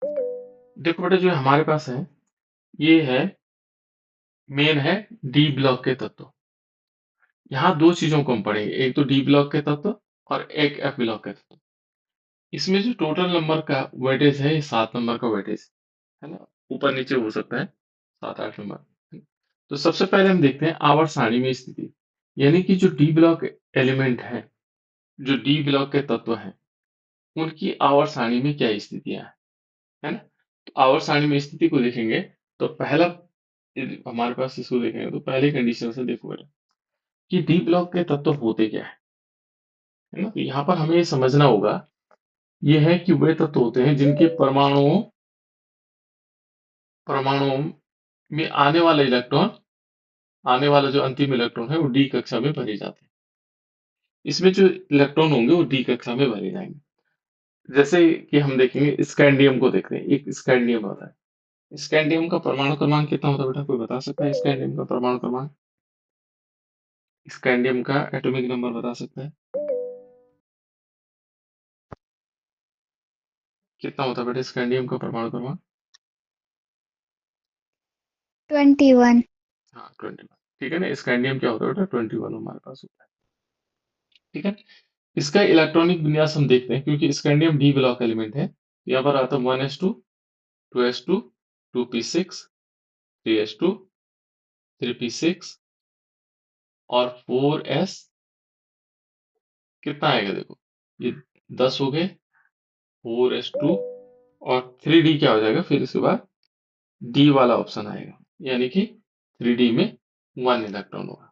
देखो बेटा, जो हमारे पास है ये है, मेन है डी ब्लॉक के तत्व। यहाँ दो चीजों को हम पढ़ेंगे, एक तो डी ब्लॉक के तत्व और एक एफ ब्लॉक के तत्व। इसमें जो टोटल नंबर का वेटेज है, ये 7 नंबर का वेटेज है ना, ऊपर नीचे हो सकता है, 7-8 नंबर। तो सबसे पहले हम देखते हैं आवर्त सारणी में स्थिति, यानी कि जो डी ब्लॉक एलिमेंट है, जो डी ब्लॉक के तत्व हैं, उनकी आवर्त सारणी में क्या स्थितियां हैं, है ना। तो आवर्त सारणी में स्थिति को देखेंगे तो पहला, यदि हमारे पास इसको देखेंगे तो पहली कंडीशन से देखो बेटा कि डी ब्लॉक के तत्व होते क्या है ना। तो यहाँ पर हमें ये समझना होगा, ये है कि वे तत्व होते हैं जिनके परमाणुओं परमाणुओं में आने वाला इलेक्ट्रॉन, आने वाला जो अंतिम इलेक्ट्रॉन है वो डी कक्षा में भरे जाते हैं। इसमें जो इलेक्ट्रॉन होंगे वो डी कक्षा में भरे जाएंगे। जैसे कि हम देखेंगे, स्कैंडियम को देखते हैं, एक स्कैंडियम होता है। स्कैंडियम का परमाणु क्रमांक कितना होता है बेटा, कोई बता सकता है स्कैंडियम का परमाणु क्रमांक? स्कैंडियम का एटॉमिक नंबर बता सकता है? कितना होता है बेटा स्कैंडियम का परमाणु क्रमांक? 21। हाँ, 21। ठीक है ना, स्कैंडियम क्या होता है बेटा, 21 हमारे पास होता है। ठीक है। इसका इलेक्ट्रॉनिक विन्यास हम देखते हैं, क्योंकि स्कैंडियम डी ब्लॉक एलिमेंट है। यहाँ पर आता है 1s2, 2s2, 2p6, 3s2, 3p6 और 4s, कितना आएगा देखो, ये 10 हो गए, 4s2 और 3d क्या हो जाएगा, फिर इसके बाद डी वाला ऑप्शन आएगा, यानी कि 3d में 1 इलेक्ट्रॉन होगा।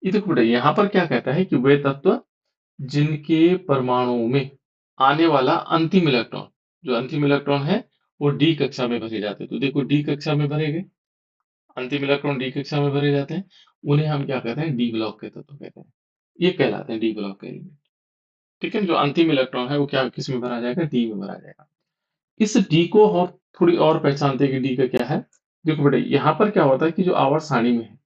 ये देखो बेटा, यहाँ पर क्या कहता है कि वे तत्व जिनके परमाणुओं में आने वाला अंतिम इलेक्ट्रॉन, जो अंतिम इलेक्ट्रॉन है वो डी कक्षा में भरे जाते हैं। तो देखो डी कक्षा में भरे गए, अंतिम इलेक्ट्रॉन डी कक्षा में भरे जाते हैं, उन्हें हम क्या कहते हैं, डी ब्लॉक के तत्व कहते हैं। ये कहलाते हैं डी ब्लॉक के एलिमेंट। ठीक है, जो अंतिम इलेक्ट्रॉन है वो क्या, किस में भरा जाएगा, डी में भरा जाएगा। इस डी को और थोड़ी और पहचानते हैं कि डी का क्या है। देखो बेटा, यहाँ पर क्या होता है कि जो आवर्त सारणी में है,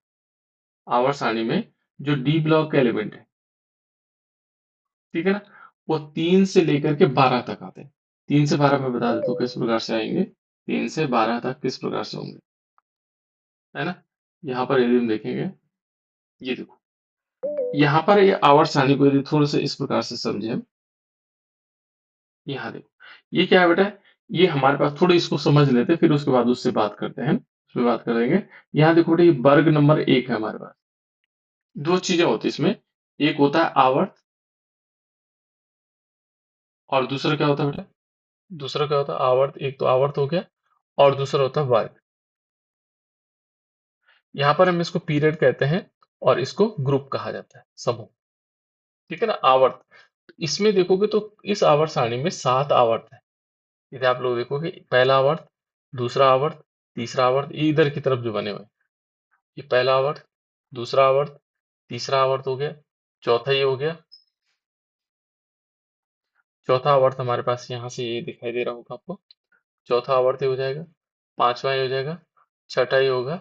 आवर्त सारणी में जो डी ब्लॉक के एलिमेंट है, ठीक है ना, वो 3 से लेकर के 12 तक आते हैं। 3 से 12 मैं बता देता हूँ किस प्रकार से आएंगे, 3 से 12 तक किस प्रकार से होंगे, है ना। यहाँ पर यदि हम देखेंगे, ये देखो, यहाँ पर ये आवर्त सारणी को यदि थोड़ा सा इस प्रकार से समझे हम, यहाँ देखो, ये क्या है बेटा, ये हमारे पास, थोड़ी इसको समझ लेते हैं, फिर उसके बाद उससे बात करते हैं, उसमें बात करेंगे। यहाँ देखो बेटा, ये वर्ग नंबर 1 है हमारे पास। दो चीजें होती है इसमें, एक होता है आवर्त और दूसरा क्या होता है बेटा, दूसरा क्या होता है आवर्त, एक तो आवर्त हो गया और दूसरा होता है वर्ग। यहाँ पर हम इसको पीरियड कहते हैं और इसको ग्रुप कहा जाता है, समूह। ठीक है ना, आवर्त, इसमें देखोगे तो इस आवर्त सारणी में 7 आवर्त है। यदि आप लोग देखोगे, पहला आवर्त, दूसरा आवर्त, तीसरा आवर्त, ये इधर की तरफ जो बने हुए हैं, ये पहला आवर्त, दूसरा आवर्त, तीसरा आवर्त हो गया, चौथा ये हो गया, चौथा आवर्त हमारे पास यहाँ से ये दिखाई दे रहा होगा आपको, चौथा आवर्त ये हो जाएगा, पांचवा ये हो जाएगा, छठा ये होगा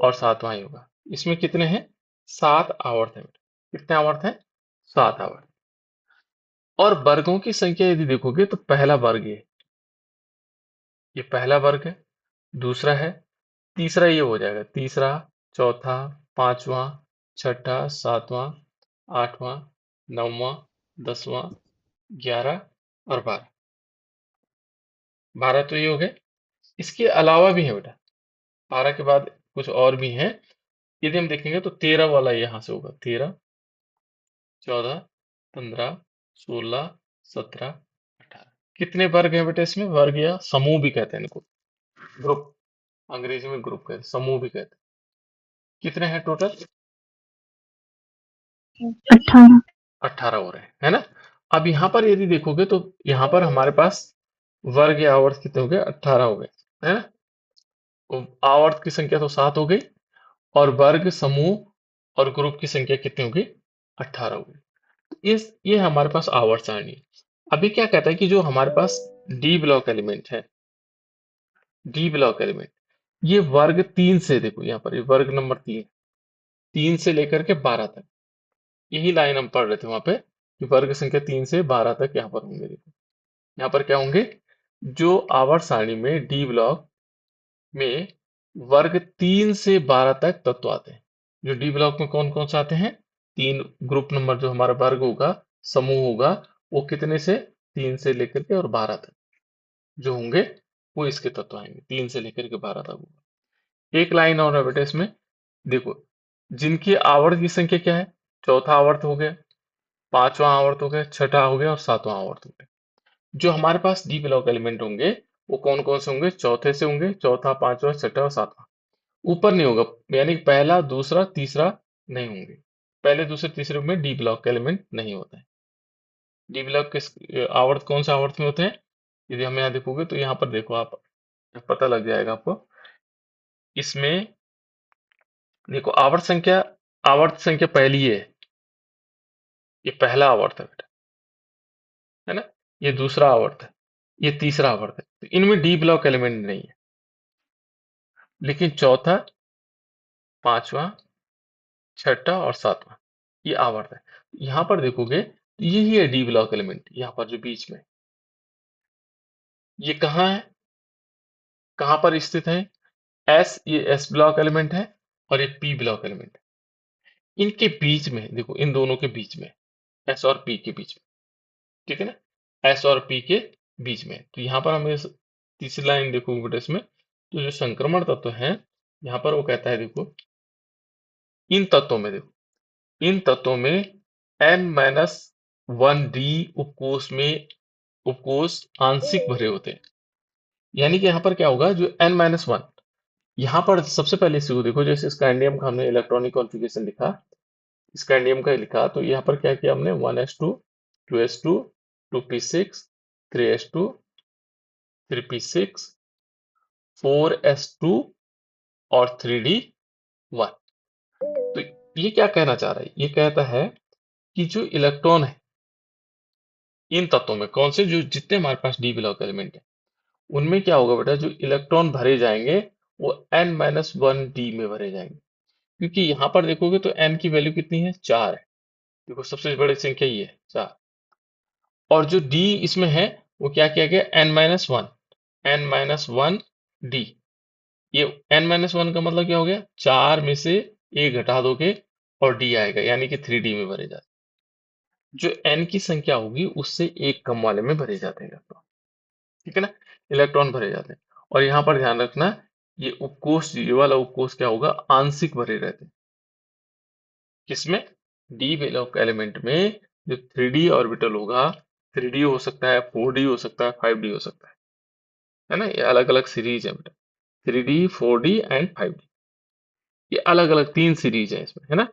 और सातवां ये होगा। इसमें कितने हैं, 7 आवर्त है। कितने आवर्त हैं, 7 आवर्त। और वर्गों की संख्या यदि देखोगे तो पहला वर्ग ये पहला वर्ग है, दूसरा है, तीसरा ये हो जाएगा, तीसरा, चौथा, पांचवा, छठा, सातवां, आठवां, नौवां, 10वां, 11 और 12। 12 तो ये हो गए, इसके अलावा भी है बेटा, 12 के बाद कुछ और भी हैं। यदि हम देखेंगे तो 13 वाला यहाँ से होगा, 13, 14, 15, 16, 17, 18। कितने वर्ग हैं बेटा इसमें, वर्ग या समूह भी कहते हैं इनको, ग्रुप, अंग्रेजी में ग्रुप कहते हैं, समूह भी कहते हैं। कितने हैं टोटल, 18। 18 हो रहे हैं, है ना। अब यहाँ पर यदि देखोगे तो यहाँ पर हमारे पास वर्ग या आवर्त कितने हो गए, 18 हो गए, है ना। तो आवर्त की संख्या तो 7 हो गई और वर्ग, समूह और ग्रुप की संख्या कितनी हो गई, 18 हो गई। इस ये हमारे पास आवर्त सारणी है। अभी क्या कहता है कि जो हमारे पास डी ब्लॉक एलिमेंट है, डी ब्लॉक एलिमेंट, ये वर्ग 3 से, देखो यहाँ पर ये वर्ग नंबर 3, 3 से लेकर के 12 तक, यही लाइन हम पढ़ रहे थे वहां पे, कि वर्ग संख्या 3 से 12 तक यहाँ पर होंगे। देखो यहाँ पर क्या होंगे, जो आवर्त सारणी में डी ब्लॉक में वर्ग 3 से 12 तक तत्व आते हैं। जो डी ब्लॉक में कौन कौन से आते हैं? तीन ग्रुप नंबर जो हमारा वर्ग होगा, समूह होगा, वो कितने से? 3 से लेकर के और 12 तक जो होंगे वो इसके तत्व आएंगे। 3 से लेकर के 12 तक होगा। एक लाइन और है बेटा इसमें, देखो, जिनकी आवर्त की संख्या क्या है? चौथा आवर्त हो गया, पांचवा आवर्त हो गया, छठा हो गया और सातवां आवर्त हो गया। जो हमारे पास डी ब्लॉक एलिमेंट होंगे वो कौन कौन से होंगे? चौथे से होंगे, चौथा, पांचवा, छठा और सातवां। ऊपर नहीं होगा, यानी कि पहला, दूसरा, तीसरा नहीं होंगे। पहले, दूसरे, तीसरे में डी ब्लॉक का एलिमेंट नहीं होता है। डी ब्लॉक के आवर्त कौन सा आवर्त में होते हैं? यदि हम यहाँ देखोगे तो यहाँ पर देखो आप, पता लग जाएगा आपको। इसमें देखो, आवर्त संख्या पहली है, ये पहला आवर्त है बेटा, है ना? ये दूसरा आवर्त है, ये तीसरा आवर्त है। तो इनमें डी ब्लॉक एलिमेंट नहीं है, लेकिन चौथा, पांचवा, छठा और सातवां ये आवर्त है। यहाँ पर देखोगे तो यही है डी ब्लॉक एलिमेंट, यहाँ पर जो बीच में ये कहाँ है, कहाँ पर स्थित है? ये एस ब्लॉक एलिमेंट है और ये पी ब्लॉक एलिमेंट है। इनके बीच में देखो, इन दोनों के बीच में, एस और पी के बीच में, ठीक है ना? एस और पी के बीच में। तो यहाँ पर हमें तीसरी लाइन देखोगे बेटा इसमें, तो जो संक्रमण तत्व है यहाँ पर वो कहता है, देखो, इन तत्वों में देखो, इन तत्वों में n-1d उपकोष आंशिक भरे होते हैं। यानी कि यहाँ पर क्या होगा, जो n-1, यहाँ पर सबसे पहले इसी को देखो, जैसे स्कैंडियम का हमने इलेक्ट्रॉनिक कॉन्फ़िगरेशन लिखा, स्कैंडियम का लिखा, तो यहाँ पर क्या किया हमने? 1s2, 2s2, 2p6, 3s2, 3p6, 4s2 और 3d1। तो ये क्या कहना चाह रहा है? ये कहता है कि जो इलेक्ट्रॉन है इन तत्वों में, कौन से, जो जितने हमारे पास डी ब्लॉक एलिमेंट है, उनमें क्या होगा बेटा, जो इलेक्ट्रॉन भरे जाएंगे वो n-1d में भरे जाएंगे। क्योंकि यहाँ पर देखोगे तो n की वैल्यू कितनी है? 4 है। देखो, सबसे बड़ी संख्या ये है, 4। और जो d इसमें है वो क्या किया गया? n-1, n-1d। ये n-1 का मतलब क्या हो गया? 4 में से एक घटा दोगे और d आएगा, यानी कि 3d में भरे जाते हैं। जो n की संख्या होगी उससे एक कम वाले में भरे जाते हैं इलेक्ट्रॉन, ठीक है ना? इलेक्ट्रॉन भरे जाते हैं। और यहाँ पर ध्यान रखना, ये उपकोष, ये वाला उपकोष क्या होगा? आंशिक भरे रहते हैं। किसमें? डी ब्लॉक एलिमेंट में जो 3d ऑर्बिटल होगा, 3d हो सकता है, 4d हो सकता है, 5d हो सकता है ना? ये अलग अलग सीरीज है बेटा, 3d, 4d एंड 5d। ये अलग अलग तीन सीरीज है इसमें, है ना?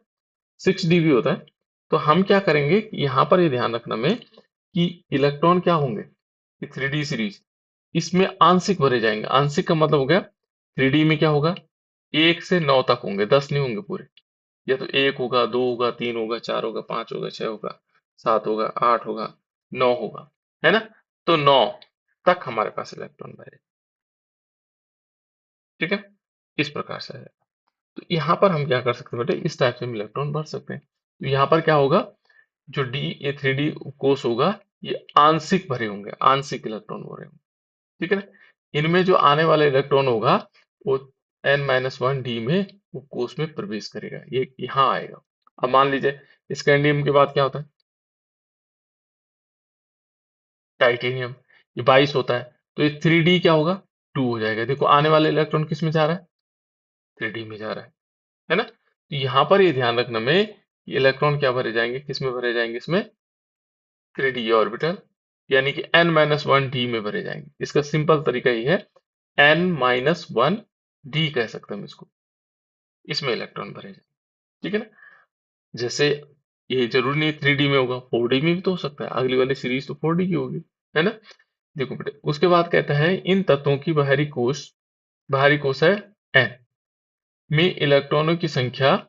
6d भी होता है। तो हम क्या करेंगे, यहाँ पर ये ध्यान रखना में कि इलेक्ट्रॉन क्या होंगे, कि 3d सीरीज इसमें आंशिक भरे जाएंगे। आंशिक का मतलब हो गया, 3d में क्या होगा, 1 से 9 तक होंगे, 10 नहीं होंगे पूरे। या तो 1 होगा, 2 होगा, 3 होगा, 4 होगा, 5 होगा, 6 होगा, 7 होगा, 8 होगा, 9 होगा, है ना? तो 9 तक हमारे पास इलेक्ट्रॉन भरे, ठीक है? इस प्रकार से है। तो यहाँ पर हम क्या कर सकते हैं बेटे, इस टाइप से हम इलेक्ट्रॉन भर सकते हैं। तो यहाँ पर क्या होगा, जो डी, ये 3d कोष होगा, ये आंशिक भरे होंगे, आंशिक इलेक्ट्रॉन भरे होंगे, ठीक है ना? इनमें जो आने वाला इलेक्ट्रॉन होगा वो n-1d में वो कोष में प्रवेश करेगा, ये यहाँ आएगा। अब मान लीजिए स्कैंडियम के बाद क्या होता है? टाइटेनियम, ये 22 होता है। तो ये 3d क्या होगा? 2 हो जाएगा। देखो, आने वाला इलेक्ट्रॉन किस में जा रहा है? 3d में जा रहा है ना? तो यहाँ पर ये ध्यान रखना में, ये इलेक्ट्रॉन क्या भरे जाएंगे, किस में भरे जाएंगे? इसमें 3d ऑर्बिटल, यानी कि n-1d में भरे जाएंगे। इसका सिंपल तरीका ये है, n-1d कह सकते हैं हम इसको, इसमें इलेक्ट्रॉन भरे जाएंगे, ठीक है ना? जैसे ये जरूरी नहीं 3d में होगा, 4d में भी तो हो सकता है। अगली वाली सीरीज तो 4d की होगी, है ना? देखो बेटे, उसके बाद कहता है, इन तत्वों की बाहरी कोश है n में इलेक्ट्रॉनों की संख्या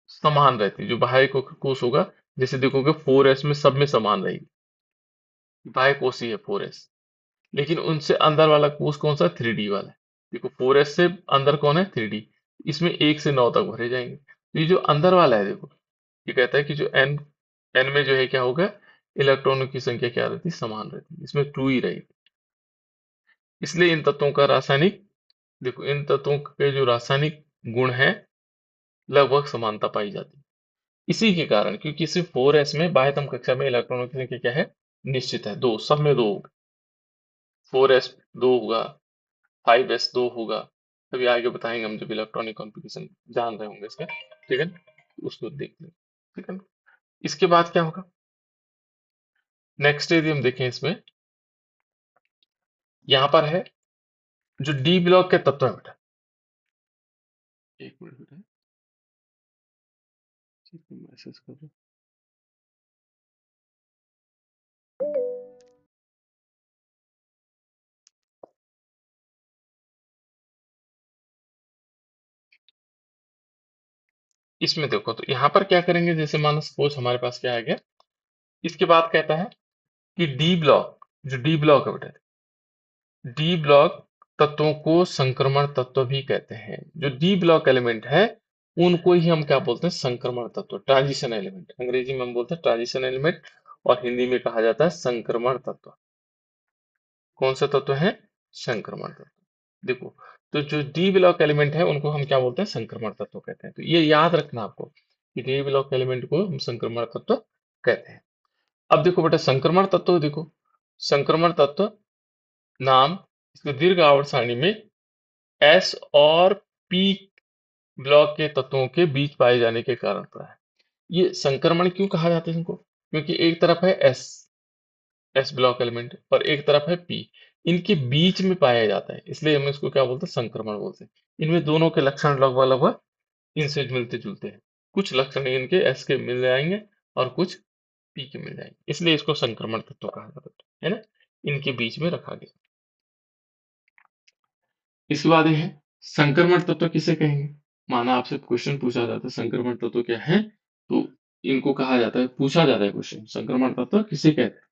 समान रहती है। जो बाहरी कोश होगा, जैसे देखोगे 4s में सब में समान रहेगी, बाह्य कोश ही है 4s। लेकिन उनसे अंदर वाला कोष कौन सा? 3d वाला है। देखो, 4s से अंदर कौन है? 3d। इसमें 1 से 9 तक भरे जाएंगे। तो ये जो अंदर वाला है, देखो, ये कहता है कि जो n में जो है क्या होगा, इलेक्ट्रॉनों की संख्या क्या रहती है? समान रहती है। इसमें 2 ही रहेगी, इसलिए इन तत्वों का रासायनिक, देखो इन तत्वों के जो रासायनिक गुण हैं लगभग समानता पाई जाती है। इसी के कारण, क्योंकि सिर्फ 4s में बाह्यतम कक्षा में इलेक्ट्रॉनों की संख्या क्या है, निश्चित है, दो, सब में दो होगा। 4s दो होगा, 5s दो होगा। अभी आगे बताएंगे हम जब इलेक्ट्रॉनिक कॉन्फ़िगरेशन जान रहे होंगे इसका, ठीक है, उसको देख लेंगे, ठीक है। इसके बाद क्या होगा, नेक्स्ट यदि हम देखें इसमें, यहाँ पर है जो डी ब्लॉक के तत्व है बेटा, एक मिनट बेटा, मैसेज कर रहा हूं। इसमें देखो तो यहाँ पर क्या करेंगे, जैसे मानो सपोज हमारे पास क्या आ गया, इसके बाद कहता है कि डी ब्लॉक, जो डी ब्लॉक है बेटा, डी ब्लॉक तत्वों को संक्रमण तत्व भी कहते हैं। जो डी ब्लॉक एलिमेंट है उनको ही हम क्या बोलते हैं, संक्रमण तत्व, ट्रांजिशन एलिमेंट। अंग्रेजी में हम बोलते हैं ट्रांजिशन एलिमेंट, और हिंदी में कहा जाता है संक्रमण तत्व। कौन सा तत्व है, संक्रमण तत्व। देखो, तो जो डी ब्लॉक एलिमेंट है उनको हम क्या बोलते हैं, संक्रमण तत्व कहते हैं। तो ये याद रखना आपको कि डी ब्लॉक एलिमेंट को हम संक्रमण तत्व कहते हैं। अब देखो बेटा, संक्रमण तत्व, देखो संक्रमण तत्व नाम इसके दीर्घ आवर्त सारणी में एस और पी ब्लॉक के तत्वों के बीच पाए जाने के कारण पड़ा है। ये संक्रमण क्यों कहा जाता है इनको, क्योंकि एक तरफ है एस, एस ब्लॉक एलिमेंट, और एक तरफ है पी, इनके बीच में पाया जाता है, इसलिए हम इसको क्या बोलते हैं, संक्रमण बोलते हैं। इनमें दोनों के लक्षण लगभग लगभग इनसे मिलते जुलते हैं। कुछ लक्षण इनके एस के मिल जाएंगे और कुछ पी के मिल जाएंगे, इसलिए इसको संक्रमण तत्व कहा जाता है ना, इनके बीच में रखा गया। इसके बाद ये है संक्रमण तत्व किसे कहेंगे। माना आपसे क्वेश्चन पूछा जाता है संक्रमण तत्व क्या है, तो इनको कहा जाता है, पूछा जाता है क्वेश्चन, संक्रमण तत्व किसे कहते हैं।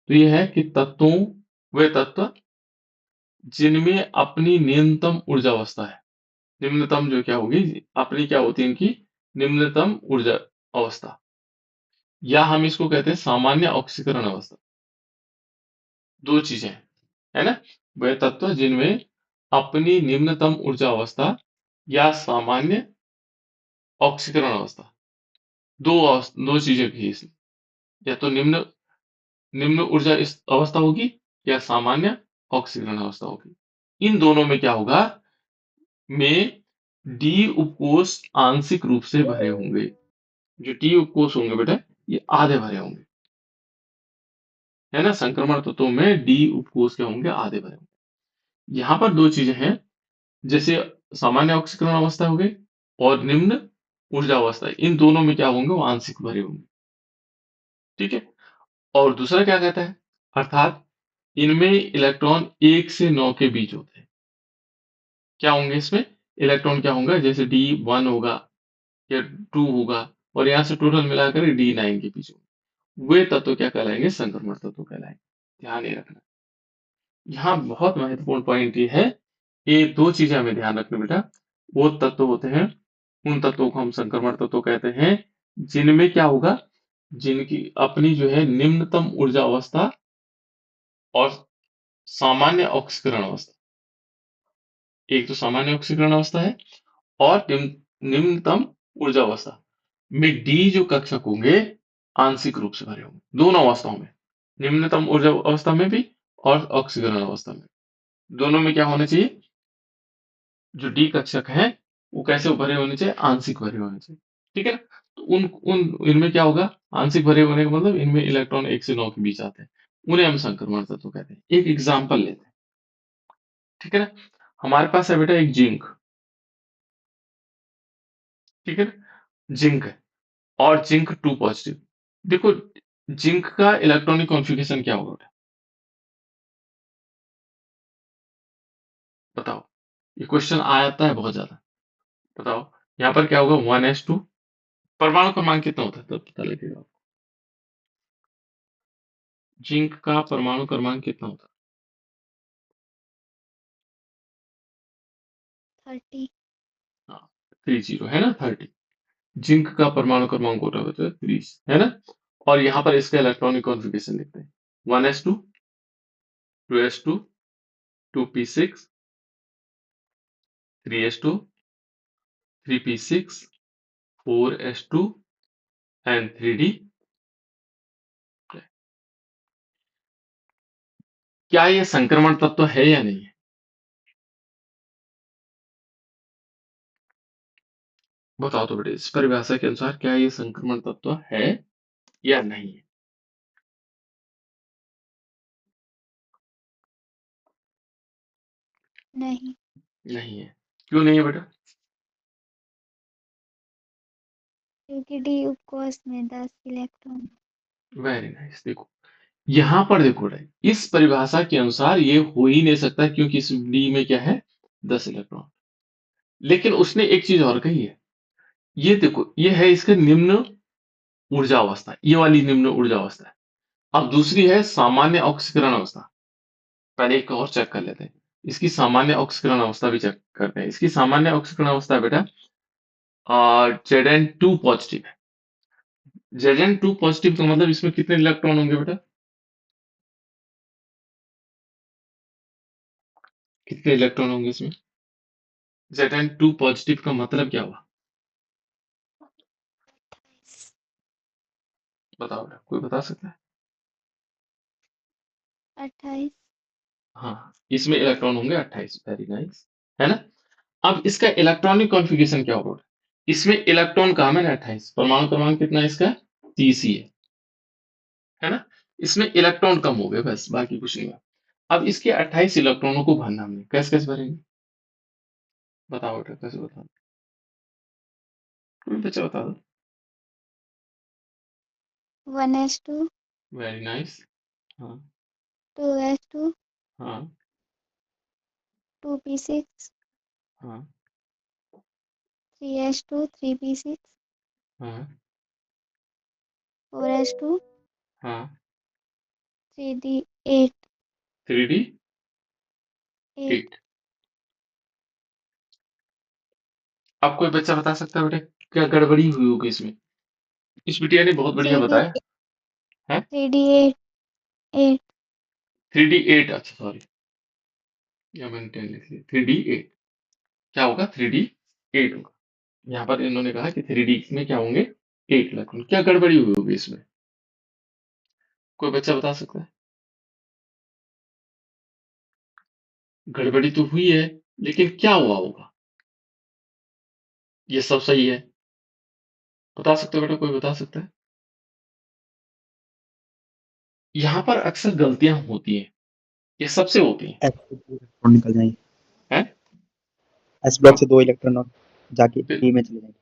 तो ये है कि तत्वों, वे तत्व जिनमें अपनी न्यूनतम ऊर्जा अवस्था है। निम्नतम जो क्या होगी, अपनी क्या होती है इनकी निम्नतम ऊर्जा अवस्था, या हम इसको कहते हैं सामान्य ऑक्सीकरण अवस्था। दो चीजें हैं, है ना। वे तत्व जिनमें अपनी निम्नतम ऊर्जा अवस्था या सामान्य ऑक्सीकरण अवस्था, दो चीजें की इसमें, या तो निम्न निम्न ऊर्जा इस अवस्था होगी या सामान्य ऑक्सीकरण अवस्था होगी। इन दोनों में क्या होगा, में डी उपकोष आंशिक रूप से भरे होंगे। जो डी उपकोष होंगे बेटा, ये आधे भरे होंगे, है ना। संक्रमण तत्वों में डी उपकोष क्या होंगे, आधे भरे होंगे। यहाँ पर दो चीजें हैं, जैसे सामान्य ऑक्सीकरण अवस्था हो गई और निम्न ऊर्जा अवस्था, इन दोनों में क्या होंगे, वो आंशिक भरे होंगे, ठीक है। और दूसरा क्या कहता है, अर्थात इनमें इलेक्ट्रॉन 1 से 9 के बीच होते हैं। क्या होंगे इसमें, इलेक्ट्रॉन क्या होंगे, जैसे D1 होगा या 2 होगा, और यहाँ से टोटल मिलाकर D9 के बीच होंगे। वे तत्व क्या कहलाएंगे, संक्रमण तत्व कहलाएंगे। ध्यान ये रखना, यहाँ बहुत महत्वपूर्ण पॉइंट ये है, ये दो चीजें हमें ध्यान रखना बेटा। वो तत्व होते हैं, उन तत्वों को हम संक्रमण तत्व कहते हैं जिनमें क्या होगा, जिनकी अपनी जो है निम्नतम ऊर्जा अवस्था और सामान्य ऑक्सीकरण अवस्था, एक तो सामान्य ऑक्सीकरण अवस्था है, और निम्नतम ऊर्जा अवस्था में डी जो कक्षक होंगे आंशिक रूप से भरे होंगे, दोनों अवस्थाओं में, निम्नतम ऊर्जा अवस्था में भी और ऑक्सीकरण अवस्था में, दोनों में क्या होना चाहिए, जो डी कक्षक है वो कैसे भरे होने चाहिए, आंशिक भरे होने चाहिए, ठीक है ना। तो उन उन इनमें क्या होगा, आंशिक भरे होने का मतलब इनमें इलेक्ट्रॉन 1 से 9 के बीच आते हैं, उन्हें हम संक्रमण तत्व कहते हैं। एक एग्जांपल लेते हैं, ठीक है ना। हमारे पास है बेटा एक जिंक, ठीक है ना, जिंक है, और जिंक 2 पॉजिटिव। देखो, जिंक का इलेक्ट्रॉनिक कॉन्फ़िगरेशन क्या होगा बेटा, बताओ। ये क्वेश्चन आता है बहुत ज्यादा, बताओ। यहाँ पर क्या होगा, 1s2, परमाणु क्रमांक कितना होता है तब पता लगेगा। जिंक का परमाणु क्रमांक कितना होता 30. है, हाँ 30 है ना, 30। जिंक का परमाणु क्रमांक होता है 30, है ना। और यहाँ पर इसका इलेक्ट्रॉनिक कॉन्फ़िगरेशन लिखते हैं, 1s2, 2s2, 2p6, 3s2, 3p6, 4s2 and 3d। क्या ये संक्रमण तत्व है या नहीं है? बताओ तो बेटे, इस परिभाषा के अनुसार क्या ये संक्रमण तत्व है या नहीं है? नहीं। नहीं है। क्यों नहीं है बेटा? क्योंकि डी उपकोष में 10 इलेक्ट्रॉन। Very nice. देखो यहां पर देखो बेटा, इस परिभाषा के अनुसार ये हो ही नहीं सकता, क्योंकि इस डी में क्या है, 10 इलेक्ट्रॉन। लेकिन उसने एक चीज और कही है। ये देखो, ये है इसका निम्न ऊर्जा अवस्था, ये वाली निम्न ऊर्जा अवस्था है। अब दूसरी है सामान्य ऑक्सीकरण अवस्था। पहले एक और चेक कर लेते हैं। इसकी सामान्य ऑक्सीकरण अवस्था भी चेक करते हैं। इसकी सामान्य ऑक्सीकरण अवस्था बेटा Zn2 पॉजिटिव है। Zn2 पॉजिटिव का मतलब इसमें कितने इलेक्ट्रॉन होंगे बेटा? कितने इलेक्ट्रॉन होंगे इसमें? Zn2 पॉजिटिव का मतलब क्या हुआ? बताओ बेटा, कोई बता सकता है? 28। हाँ, इसमें इलेक्ट्रॉन होंगे 28। वेरी नाइस, है ना? अब इसका इलेक्ट्रॉनिक कॉन्फ़िगरेशन क्या होगा? इसमें इलेक्ट्रॉन कहा मैंने 28, परमाणु क्रमांक कितना है इसका? 30 ही है ना? इसमें इलेक्ट्रॉन कम हो गए, बस बाकी कुछ नहीं हुआ। अब इसके 28 इलेक्ट्रॉनों को भरना हमने, कैसे कैसे भरेंगे? बताओ बेटा, कैसे बताओ? कोई बच्चा बता दो। 1s2, very nice. हाँ 2s2, हाँ 2p6, हाँ 3s2, 3p6, हाँ 4s2, हाँ 3d8, 3D 8। 8। अब कोई बच्चा बता सकता है बेटा, क्या गड़बड़ी हुई होगी इसमें? इस बिटिया ने बहुत बढ़िया 3d बताया है। 3d8, 8। 3D8, अच्छा सॉरी, या मैंने 10 लिख लिया। 3D8 क्या होगा? 3D8 होगा। यहाँ पर इन्होंने कहा कि 3D में क्या होंगे? 8 इलेक्ट्रॉन। क्या गड़बड़ी हुई होगी इसमें? कोई बच्चा बता सकता है? गड़बड़ी तो हुई है, लेकिन क्या हुआ होगा? ये सब सही है, बता सकते हो बेटा? कोई बता सकता है? यहाँ पर अक्सर गलतियां होती हैं, ये सबसे होती हैं। एस से 2 इलेक्ट्रॉन निकल जाएंगे। हैं? एस ब्लॉक अब से 2 इलेक्ट्रॉन और जाके फिर- डी में चले जाएंगे।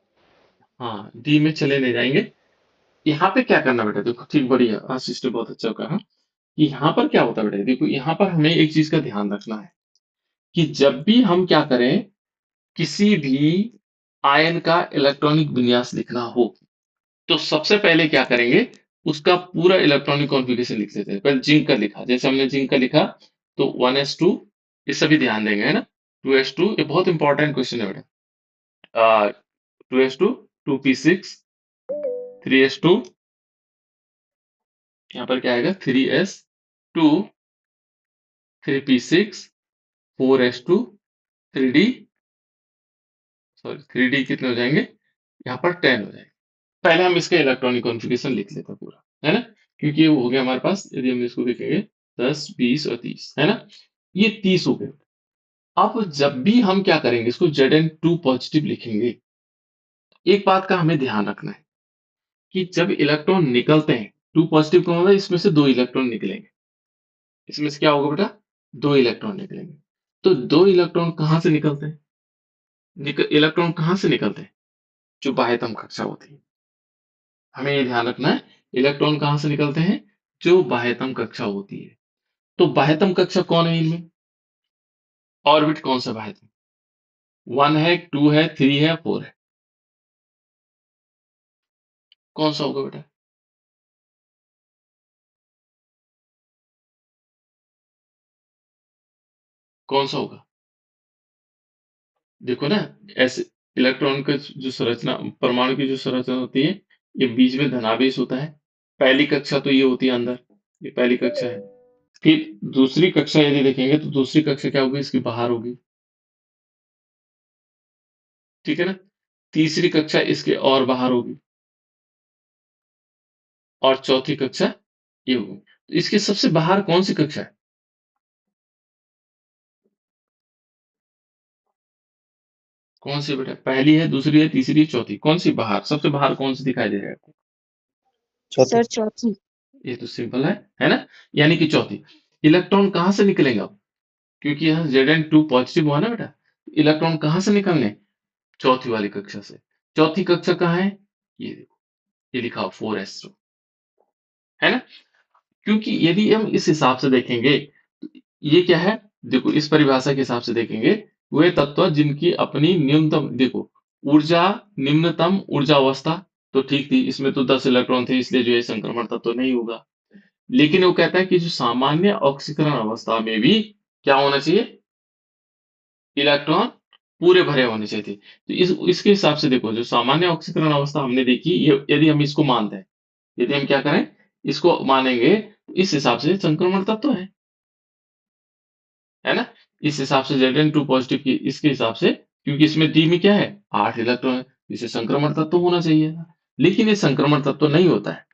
हाँ, डी में चले नहीं जाएंगे। यहाँ पे क्या करना बेटा, देखो ठीक, बढ़िया, आशीष ने बहुत अच्छा कहा कि यहाँ पर क्या होता है बेटा। देखो यहाँ पर हमें एक चीज का ध्यान रखना है कि जब भी हम क्या करें, किसी भी आयन का इलेक्ट्रॉनिक विन्यास लिखना हो, तो सबसे पहले क्या करेंगे, उसका पूरा इलेक्ट्रॉनिक कॉन्फ़िगरेशन लिख लेते हैं। पहले जिंक का लिखा, जैसे हमने जिंक का लिखा, तो 1s2, ये सभी ध्यान देंगे, है ना? 2s2, ये बहुत इंपॉर्टेंट क्वेश्चन है बेटा। 2s2, 2p6, 3s2, यहाँ पर क्या आएगा? 3s2, 3p6, 4s2, 3d, sorry 3d कितने हो जाएंगे? यहाँ पर 10 हो जाएंगे। पहले हम इसका इलेक्ट्रॉनिक कॉन्फ़िगरेशन लिख लेते हैं पूरा, है ना? क्योंकि ये हो गया हमारे पास, यदि हम इसको देखेंगे 10, 20 और 30, है ना? ये 30 हो गए। अब जब भी हम क्या करेंगे, इसको Zn2 पॉजिटिव लिखेंगे, एक बात का हमें ध्यान रखना है कि जब इलेक्ट्रॉन निकलते हैं, 2 पॉजिटिव का मतलब इसमें से 2 इलेक्ट्रॉन निकलेंगे। इसमें से क्या होगा बेटा? 2 इलेक्ट्रॉन निकलेंगे। तो 2 इलेक्ट्रॉन कहाँ से निकलते हैं? इलेक्ट्रॉन कहाँ से निकलते हैं? जो बाह्यतम कक्षा होती है। हमें ये ध्यान रखना है, इलेक्ट्रॉन कहाँ से निकलते हैं? जो बाह्यतम कक्षा होती है। तो बाह्यतम कक्षा कौन है इनमें? ऑर्बिट कौन सा बाह्यतम? 1 है, 2 है, 3 है, 4 है। कौन सा होगा बेटा? कौन सा होगा? देखो ना, ऐसे इलेक्ट्रॉन का जो संरचना, परमाणु की जो संरचना होती है, ये बीच में धनावेश होता है। पहली कक्षा तो ये होती है अंदर, ये पहली कक्षा है। फिर दूसरी कक्षा यदि देखेंगे तो दूसरी कक्षा क्या होगी, इसकी बाहर होगी, ठीक है ना। तीसरी कक्षा इसके और बाहर होगी, और चौथी कक्षा ये होगी। तो इसके सबसे बाहर कौन सी कक्षा है? कौन सी बेटा? पहली है, दूसरी है, तीसरी है, चौथी, कौन सी बाहर, सबसे बाहर कौन सी दिखाई दे रहा है आपको? चौथी। सर चौथी। ये तो सिंपल है ना। यानी कि चौथी। इलेक्ट्रॉन कहां से निकलेगा अब? क्योंकि यहाँ Zn2 पॉजिटिव हुआ ना बेटा, इलेक्ट्रॉन कहां से निकलने? चौथी वाली कक्षा से। चौथी कक्षा कहाँ है? ये देखो, ये लिखा हो 4s2, है ना। क्योंकि यदि हम इस हिसाब से देखेंगे, तो ये क्या है, देखो इस परिभाषा के हिसाब से देखेंगे, वे तत्व जिनकी अपनी न्यूनतम, देखो ऊर्जा, निम्नतम ऊर्जा अवस्था तो ठीक थी, इसमें तो 10 इलेक्ट्रॉन थे, इसलिए जो है संक्रमण तत्व नहीं होगा। लेकिन वो कहता है कि जो सामान्य ऑक्सीकरण अवस्था में भी क्या होना चाहिए, इलेक्ट्रॉन पूरे भरे होने चाहिए थे। तो इसके हिसाब से देखो, जो सामान्य ऑक्सीकरण अवस्था हमने देखी, ये यदि हम इसको मानते हैं, यदि हम क्या करें, इसको मानेंगे, तो इस हिसाब से संक्रमण तत्व है ना। इस हिसाब से Zn2 पॉजिटिव की इसके हिसाब से, क्योंकि इसमें डी में क्या है, 8 इलेक्ट्रॉन है, इसे संक्रमण तत्व होना चाहिए था। लेकिन ये संक्रमण तत्व नहीं होता है,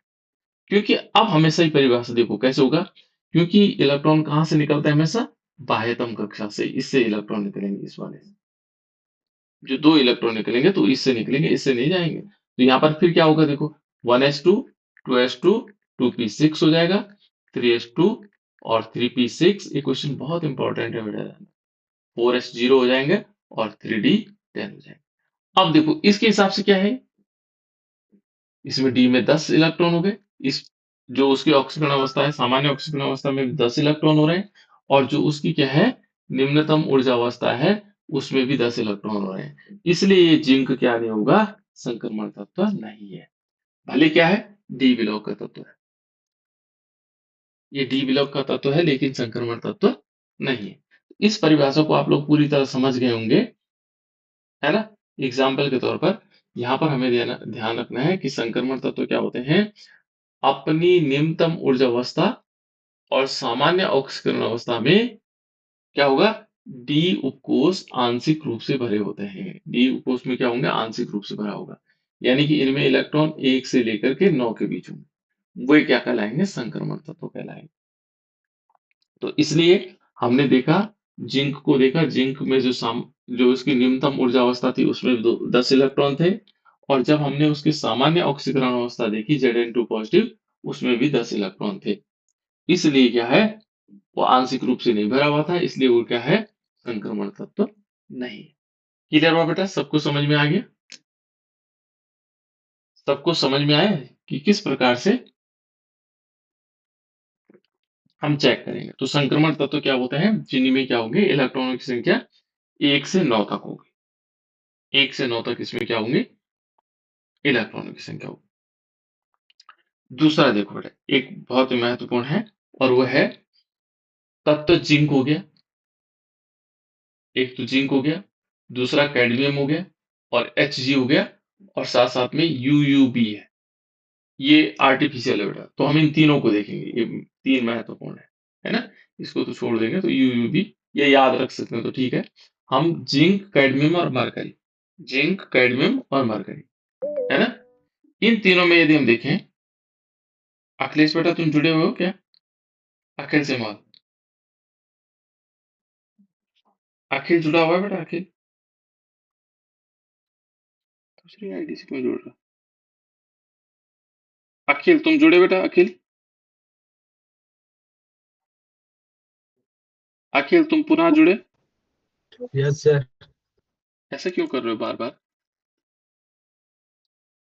क्योंकि अब हमेशा ही परिभाषा देखो कैसे होगा, क्योंकि इलेक्ट्रॉन कहां से निकलता है हमेशा, बाह्यतम कक्षा से, इससे इलेक्ट्रॉन निकलेंगे, इस वाले से। जो 2 इलेक्ट्रॉन निकलेंगे तो इससे निकलेंगे, इससे नहीं जाएंगे। तो यहाँ पर फिर क्या होगा, देखो 1s2, 2s2, 2p6 हो जाएगा, 3s2 और 3p6। ये क्वेश्चन बहुत इंपॉर्टेंट है बेटा, 4s0 हो जाएंगे और 3d10 हो जाएंगे। अब देखो इसके हिसाब से क्या है, इसमें डी में 10 इलेक्ट्रॉन हो गए, इस जो उसकी ऑक्सीकरण अवस्था है, सामान्य ऑक्सीकरण अवस्था में भी 10 इलेक्ट्रॉन हो रहे हैं, और जो उसकी क्या है, निम्नतम ऊर्जा अवस्था है, उसमें भी 10 इलेक्ट्रॉन हो रहे हैं। इसलिए ये जिंक क्या नहीं होगा, संक्रमण तत्व नहीं है। भले क्या है, डी ब्लॉक का तत्व है, ये डी ब्लॉक का तत्व है, लेकिन संक्रमण तत्व नहीं है। इस परिभाषा को आप लोग पूरी तरह समझ गए होंगे, है ना। एग्जाम्पल के तौर पर यहाँ पर हमें ध्यान रखना है कि संक्रमण तत्व क्या होते हैं, अपनी निम्नतम ऊर्जा अवस्था और सामान्य ऑक्सीकरण अवस्था में क्या होगा, डी उपकोष आंशिक रूप से भरे होते हैं। डी उपकोष में क्या होंगे, आंशिक रूप से भरा होगा, यानी कि इनमें इलेक्ट्रॉन 1 से लेकर के 9 के बीच होंगे, वे क्या कहलाएंगे, संक्रमण तत्व कहलाएंगे। तो इसलिए हमने देखा, जिंक को देखा, जिंक में जो उसकी न्यूनतम ऊर्जा अवस्था थी, उसमें 10 इलेक्ट्रॉन थे, और जब हमने उसकी सामान्य ऑक्सीकरण अवस्था देखी Zn2 पॉजिटिव, उसमें भी 10 इलेक्ट्रॉन थे। इसलिए क्या है, वो आंशिक रूप से नहीं भरा हुआ था, इसलिए वो क्या है, संक्रमण तत्व नहीं। क्लियर हुआ बेटा, सबको समझ में आ गया? सबको समझ में आया कि किस प्रकार से हम चेक करेंगे। तो संक्रमण तत्व क्या होते हैं, जिनमें क्या होंगे, इलेक्ट्रॉनों की संख्या 1 से 9 तक होगी। 1 से 9 तक इसमें क्या होंगे, इलेक्ट्रॉनों की संख्या होगी। दूसरा देखो बेटा, एक बहुत ही महत्वपूर्ण है, और वह है तत्व जिंक हो गया। एक तो जिंक हो गया, दूसरा कैडमियम हो गया, और Hg हो गया, और साथ साथ में UUB है। ये आर्टिफिशियल है बेटा, तो हम इन तीनों को देखेंगे, ये तीन महत्वपूर्ण है ना। इसको तो छोड़ देंगे, तो UUB ये याद रख सकते हैं तो ठीक है। हम जिंक, कैडमियम और मरकरी, जिंक, कैडमियम और मरकरी, है ना। इन तीनों में यदि हम देखें, अखिलेश बेटा तुम जुड़े हुए हो क्या, अखिल से माल, अखिल जुड़ा हुआ है बेटा, अखिल दूसरी आईडी से क्यों जुड़ रहा, अखिल तुम जुड़े बेटा, अखिल, अखिल तुम पुनः जुड़े, यस सर। ऐसा क्यों कर रहे हो बार बार,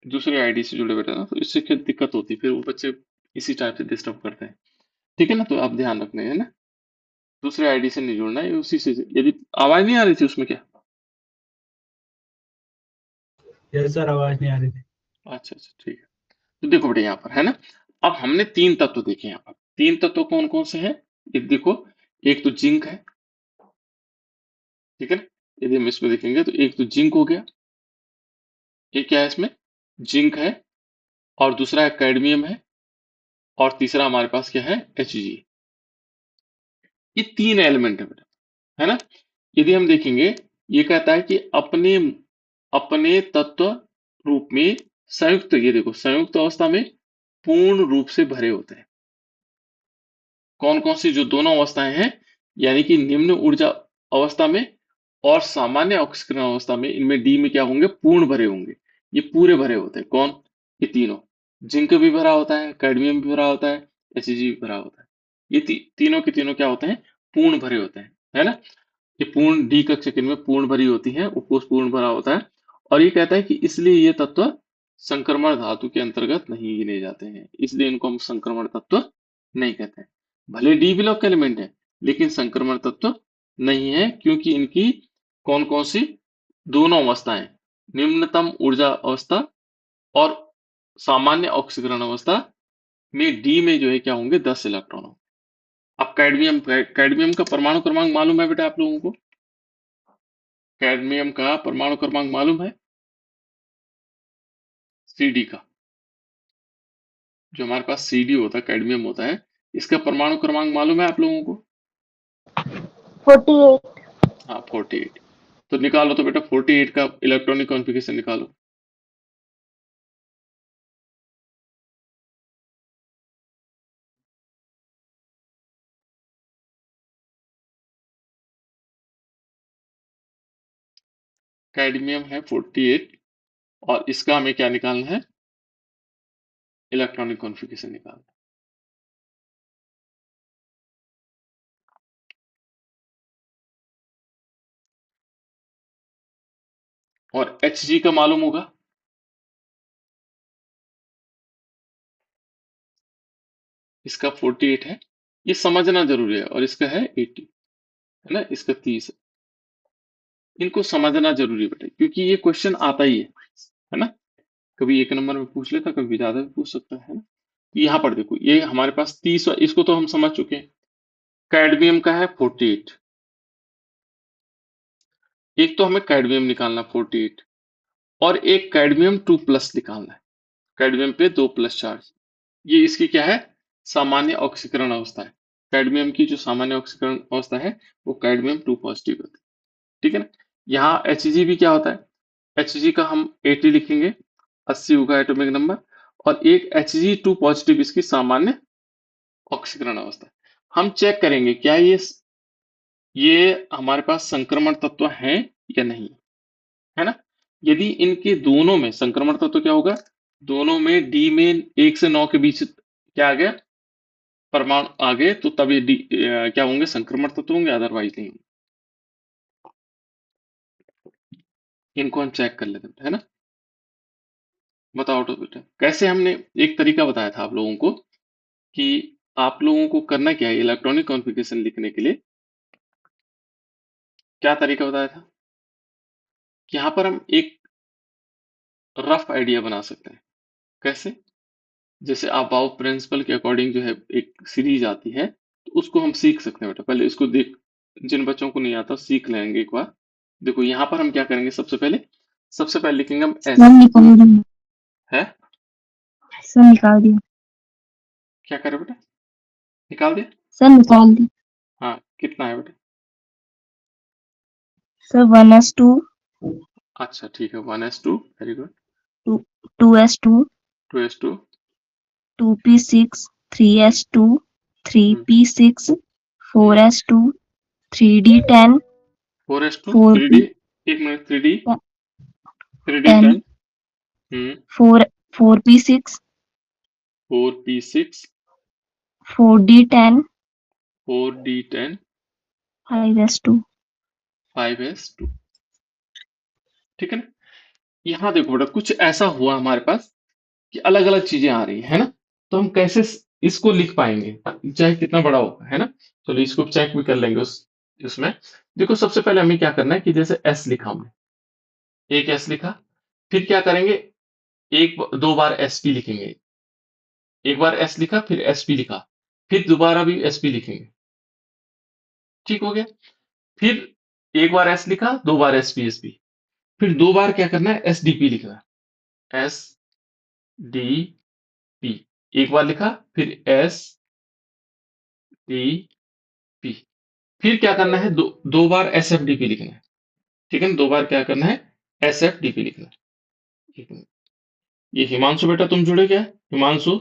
दूसरे आईडी से जुड़े बेटा ना, तो इससे क्या दिक्कत होती है, फिर वो बच्चे इसी टाइप से डिस्टर्ब करते हैं, ठीक है ना। तो आप ध्यान रखना है ना, दूसरे आईडी से नहीं जुड़ना है, उसी से। यदि आवाज नहीं आ रही थी उसमें क्या, यस सर, आवाज नहीं आ रही थी। अच्छा अच्छा ठीक है। तो देखो बेटा यहाँ पर, है ना, अब हमने तीन तत्व देखे यहाँ पर। तीन तत्व कौन कौन से हैं, एक देखो, एक तो जिंक है, ठीक है ना। यदि हम इसमें देखेंगे तो एक तो जिंक हो गया, एक क्या है इसमें, जिंक है, और दूसरा है कैडमियम है, और तीसरा हमारे पास क्या है, Hg। ये 3 एलिमेंट है बेटा, है ना। यदि हम देखेंगे, ये कहता है कि अपने अपने तत्व रूप में संयुक्त, ये देखो संयुक्त अवस्था में पूर्ण रूप से भरे होते हैं। कौन कौन सी जो दोनों अवस्थाएं हैं, यानी कि निम्न ऊर्जा अवस्था में और सामान्य ऑक्सीकरण अवस्था में, इनमें डी में क्या होंगे, पूर्ण भरे होंगे। ये पूरे भरे होते हैं कौन, ये तीनों। जिंक भी भरा होता है, कैडमियम भी भरा होता है, एचजी भी भरा होता है। ये तीनों के तीनों क्या होते हैं, पूर्ण भरे होते हैं, है ना। ये पूर्ण डी कक्षा किन में पूर्ण भरी होती है, उपकोष पूर्ण भरा होता है। और ये कहता है कि इसलिए ये तत्व संक्रमण धातु के अंतर्गत नहीं गिने जाते हैं, इसलिए इनको हम संक्रमण तत्व नहीं कहते हैं। भले डी ब्लॉक एलिमेंट है, लेकिन संक्रमण तत्व नहीं है, क्योंकि इनकी कौन कौन सी दोनों अवस्थाएं, निम्नतम ऊर्जा अवस्था और सामान्य ऑक्सीकरण अवस्था में डी में जो है क्या होंगे, 10 इलेक्ट्रॉन होंगे। अब कैडमियम का परमाणु क्रमांक मालूम है बेटा आप लोगों को, कैडमियम का परमाणु क्रमांक मालूम है, सी का, जो हमारे पास सी होता है, कैडमियम होता है, इसका परमाणु क्रमांक मालूम है आप लोगों को। 48। हाँ 48। तो निकालो तो बेटा 48 का इलेक्ट्रॉनिक कॉन्फ़िगरेशन निकालो। कैडमियम है 48 और इसका हमें क्या निकालना है, इलेक्ट्रॉनिक कॉन्फ़िगरेशन निकालना है। और Hg का मालूम होगा, इसका 48 है, ये समझना जरूरी है, और इसका है 80, है ना, इसका 30 है। इनको समझना जरूरी है बेटा, क्योंकि ये क्वेश्चन आता ही है ना। कभी 1 नंबर में पूछ लेता, कभी ज्यादा भी पूछ सकता है ना। यहाँ पर देखो, ये हमारे पास 30, इसको तो हम समझ चुके हैं। कैडमियम का है 48, एक तो हमें कैडमियम निकालना 48, और एक कैडमियम 2+ निकालना है, कैडमियम पे 2+ चार्ज। ये इसकी क्या है, सामान्य ऑक्सीकरण अवस्था है। कैडमियम की जो सामान्य ऑक्सीकरण अवस्था है, वो कैडमियम 2 पॉजिटिव होती है, ठीक है ना। यहाँ Hg भी क्या होता है, Hg का हम 80 लिखेंगे, 80 होगा एटॉमिक नंबर, और एक Hg2 पॉजिटिव इसकी सामान्य ऑक्सीकरण अवस्था है। हम चेक करेंगे क्या ये हमारे पास संक्रमण तत्व हैं या नहीं, है ना। यदि इनके दोनों में संक्रमण तत्व क्या होगा, दोनों में डी में 1 से 9 के बीच क्या आ गया, परमाणु आ गए, तो तब ये क्या होंगे, संक्रमण तत्व होंगे, अदरवाइज नहीं होंगे। इनको हम चेक कर लेते हैं, है ना। बताओ तो बेटा कैसे, हमने एक तरीका बताया था आप लोगों को कि आप लोगों को करना क्या है, इलेक्ट्रॉनिक कॉन्फ़िगरेशन लिखने के लिए क्या तरीका बताया था, कि यहाँ पर हम एक रफ आइडिया बना सकते हैं। कैसे, जैसे अबाउ प्रिंसिपल के अकॉर्डिंग जो है एक सीरीज आती है, तो उसको हम सीख सकते हैं बेटा। पहले इसको देख, जिन बच्चों को नहीं आता सीख लेंगे एक बार। देखो यहाँ पर हम क्या करेंगे, सबसे पहले लिखेंगे हम एस, सर निकाल दिया। है, सर निकाल दिया। क्या करे बेटा, निकाल दिया। सर निकाल दिया। हाँ कितना है बेटा, सर 1s2 अच्छा ठीक है, 1s2, very good, 2s2 2s2, 2p6 3s2 3p6 4s2 3d10 4s2, 3d, 4p एक minute, 3d, 3d 10 10, 4 4p6 4p6, 4d10 4d10, 5s2। 5s2, ठीक है ना। यहाँ देखो बेटा, कुछ ऐसा हुआ हमारे पास कि अलग अलग चीजें आ रही है ना, तो हम कैसे इसको लिख पाएंगे, चाहे कितना बड़ा हो, है ना। चलो इसको चेक भी कर लेंगे उसमें। देखो सबसे पहले हमें क्या करना है, कि जैसे एस लिखा हमने, एक एस लिखा, फिर क्या करेंगे, दो बार एस पी लिखेंगे, एक बार एस लिखा फिर एस पी लिखा, फिर दोबारा भी एस पी लिखेंगे, ठीक हो गया। फिर एक बार एस लिखा, दो बार एस पी, फिर दो बार क्या करना है, एस डी पी लिखना है, एस डी पी, एक बार लिखा, फिर एस डी पी, फिर क्या करना है, दो बार SFDP लिखना है। ठीक है ना, 2 बार क्या करना है, SFDP लिखना है। एक मिनट, ये हिमांशु बेटा तुम जुड़े क्या? हिमांशु,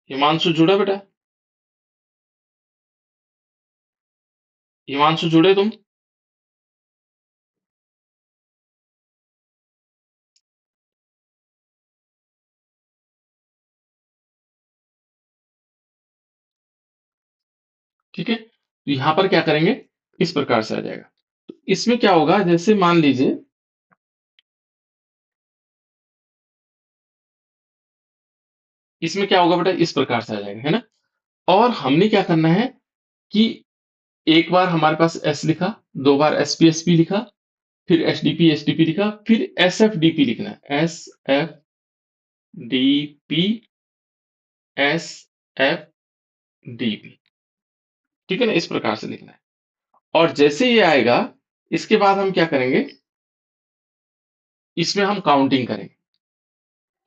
हिमांशु जुड़ा बेटा? हिमांशु जुड़े तुम? ठीक है, तो यहाँ पर क्या करेंगे, इस प्रकार से आ जाएगा। तो इसमें क्या होगा, जैसे मान लीजिए इसमें क्या होगा बेटा, इस प्रकार से आ जाएगा, है ना। और हमने क्या करना है कि एक बार हमारे पास S लिखा, 2 बार SPSP लिखा, फिर SDP SDP लिखा, फिर SFDP लिखना है, SFDP SFDP। ठीक है ना, इस प्रकार से लिखना है। और जैसे ये आएगा, इसके बाद हम क्या करेंगे, इसमें हम काउंटिंग करेंगे।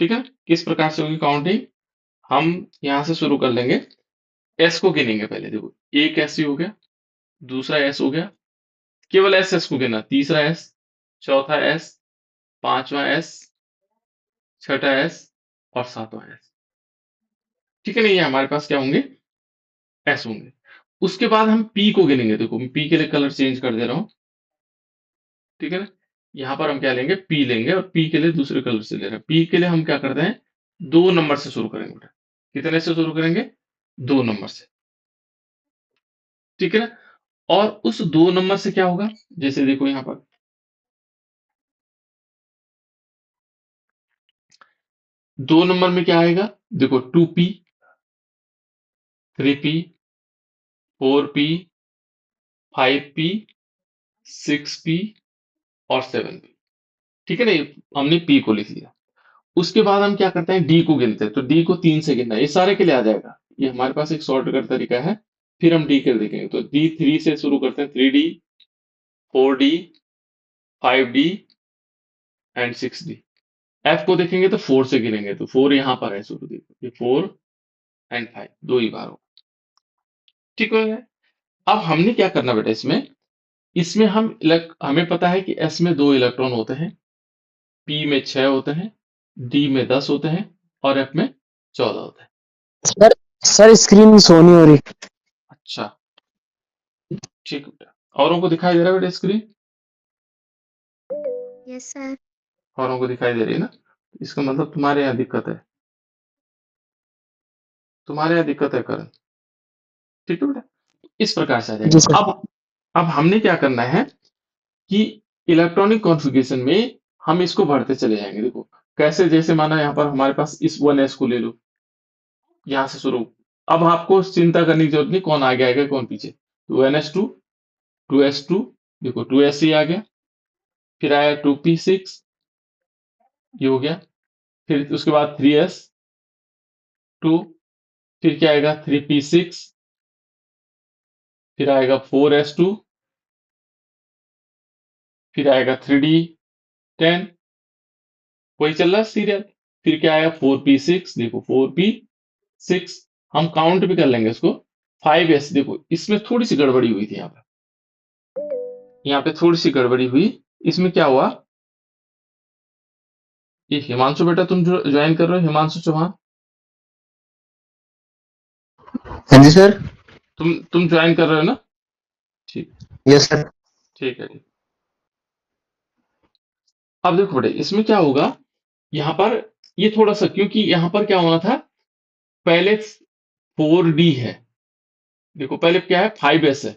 ठीक है, किस प्रकार से होगी काउंटिंग, हम यहां से शुरू कर लेंगे। S को गिनेंगे पहले, देखो एक S हो गया, दूसरा S हो गया, केवल S को गिना, तीसरा S, चौथा S, पांचवा S, छठा S और सातवां S। ठीक है ना, ये हमारे पास क्या होंगे, S होंगे। उसके बाद हम P को गिनेंगे, देखो मैं P के लिए कलर चेंज कर दे रहा हूं। ठीक है ना, यहाँ पर हम क्या लेंगे, P लेंगे, और P के लिए दूसरे कलर से ले रहे हैं। P के लिए हम क्या करते हैं, 2 नंबर से शुरू करेंगे बेटा। कितने से शुरू करेंगे, 2 नंबर से। ठीक है ना, और उस 2 नंबर से क्या होगा, जैसे देखो यहाँ पर 2 नंबर में क्या आएगा, देखो 2P, 3P, 4P, 5P, 6P और 7P। ठीक है ना, ये हमने P को लिख लिया। उसके बाद हम क्या करते हैं, D को गिनते हैं, तो D को 3 से गिनना है, ये सारे के लिए आ जाएगा। ये हमारे पास एक शॉर्टकट तरीका है। फिर हम D के देखेंगे, तो D 3 से शुरू करते हैं, 3D, 4D, 5D and 6D। F को देखेंगे तो 4 से गिनेंगे, तो 4 यहाँ पर है शुरू, देखो ये 4 एंड 5 दो ही बार हो। ठीक हो गया। अब हमने क्या करना बेटा, इसमें इसमें हमें पता है कि S में 2 इलेक्ट्रॉन होते हैं, P में 6 होते हैं, D में 10 होते हैं और F में 14 होते हैं। सर सर स्क्रीन शो नहीं हो रही। अच्छा, ठीक है बेटा। औरों को दिखाई दे रहा है बेटा स्क्रीन? Yes sir. औरों को दिखाई दे रही है ना, इसका मतलब तुम्हारे यहाँ दिक्कत है, तुम्हारे यहाँ दिक्कत है करण। ठीक है बेटा, इस प्रकार से आ जी जाएगा। सर। अब हमने क्या करना है कि इलेक्ट्रॉनिक कॉन्फ़िगरेशन में हम इसको बढ़ते चले जाएंगे। देखो कैसे, जैसे माना यहाँ पर हमारे पास इस 1s को ले लो, यहाँ से शुरू। अब आपको चिंता करने की जरूरत नहीं कौन आगे आएगा कौन पीछे। 2ns2, 2s2, देखो 2s आ गया, फिर आया 2p6, ये हो गया, फिर उसके बाद 3s2, फिर क्या आएगा 3p6, फिर आएगा 4s2, फिर आएगा 3d10, वही चल रहा है सीरियल। फिर क्या आएगा 4p6, देखो 4p6, हम काउंट भी कर लेंगे इसको। 5s, देखो इसमें थोड़ी सी गड़बड़ी हुई थी, यहाँ पे थोड़ी सी गड़बड़ी हुई। इसमें क्या हुआ, ये हिमांशु बेटा तुम जो ज्वाइन कर रहे हो, हिमांशु चौहान, हाँ जी सर। तुम ज्वाइन कर रहे हो ना? ठीक, यस सर। ठीक है, ठीक। अब देखो बेटे इसमें क्या होगा, यहाँ पर ये थोड़ा सा, क्योंकि यहाँ पर क्या होना था, पहले 4D है, देखो पहले क्या है 5s है,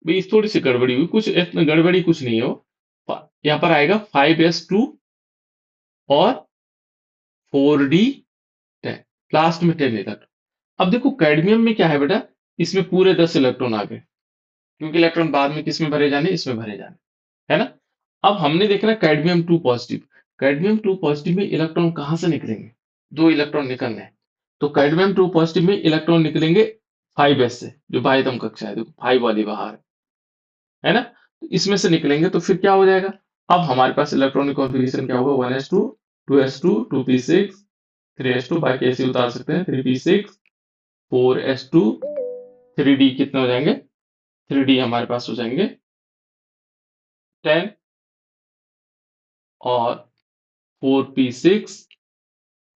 भाई इस थोड़ी सी गड़बड़ी हुई, कुछ इतना गड़बड़ी कुछ नहीं हो। यहाँ पर आएगा 5s2 और 4d10, लास्ट में 10 इलेक्ट्रॉन। अब देखो कैडमियम में क्या है बेटा, इसमें पूरे 10 इलेक्ट्रॉन आ गए, क्योंकि इलेक्ट्रॉन बाद में किस में भरे जाने, इसमें भरे जाने, है ना। अब हमने देखना कैडमियम 2 पॉजिटिव, कैडमियम 2 पॉजिटिव में इलेक्ट्रॉन कहां से निकलेंगे, 2 इलेक्ट्रॉन निकलने हैं। तो कैडमियम 2 पॉजिटिव में इलेक्ट्रॉन निकलेंगे 5s से, जो बाह्यतम कक्षा है, देखो 5 वाली बाहर है ना, तो इसमें से निकलेंगे, तो फिर क्या हो जाएगा, अब हमारे पास इलेक्ट्रॉनिक कॉन्फ़िगरेशन क्या होगा, 1s2, 2s2, 2p6, 3s2, बाकी ऐसे उतार सकते हैं, 3p6, 4s2 3d कितने हो जाएंगे? 3d हमारे पास हो जाएंगे 10 और 4p6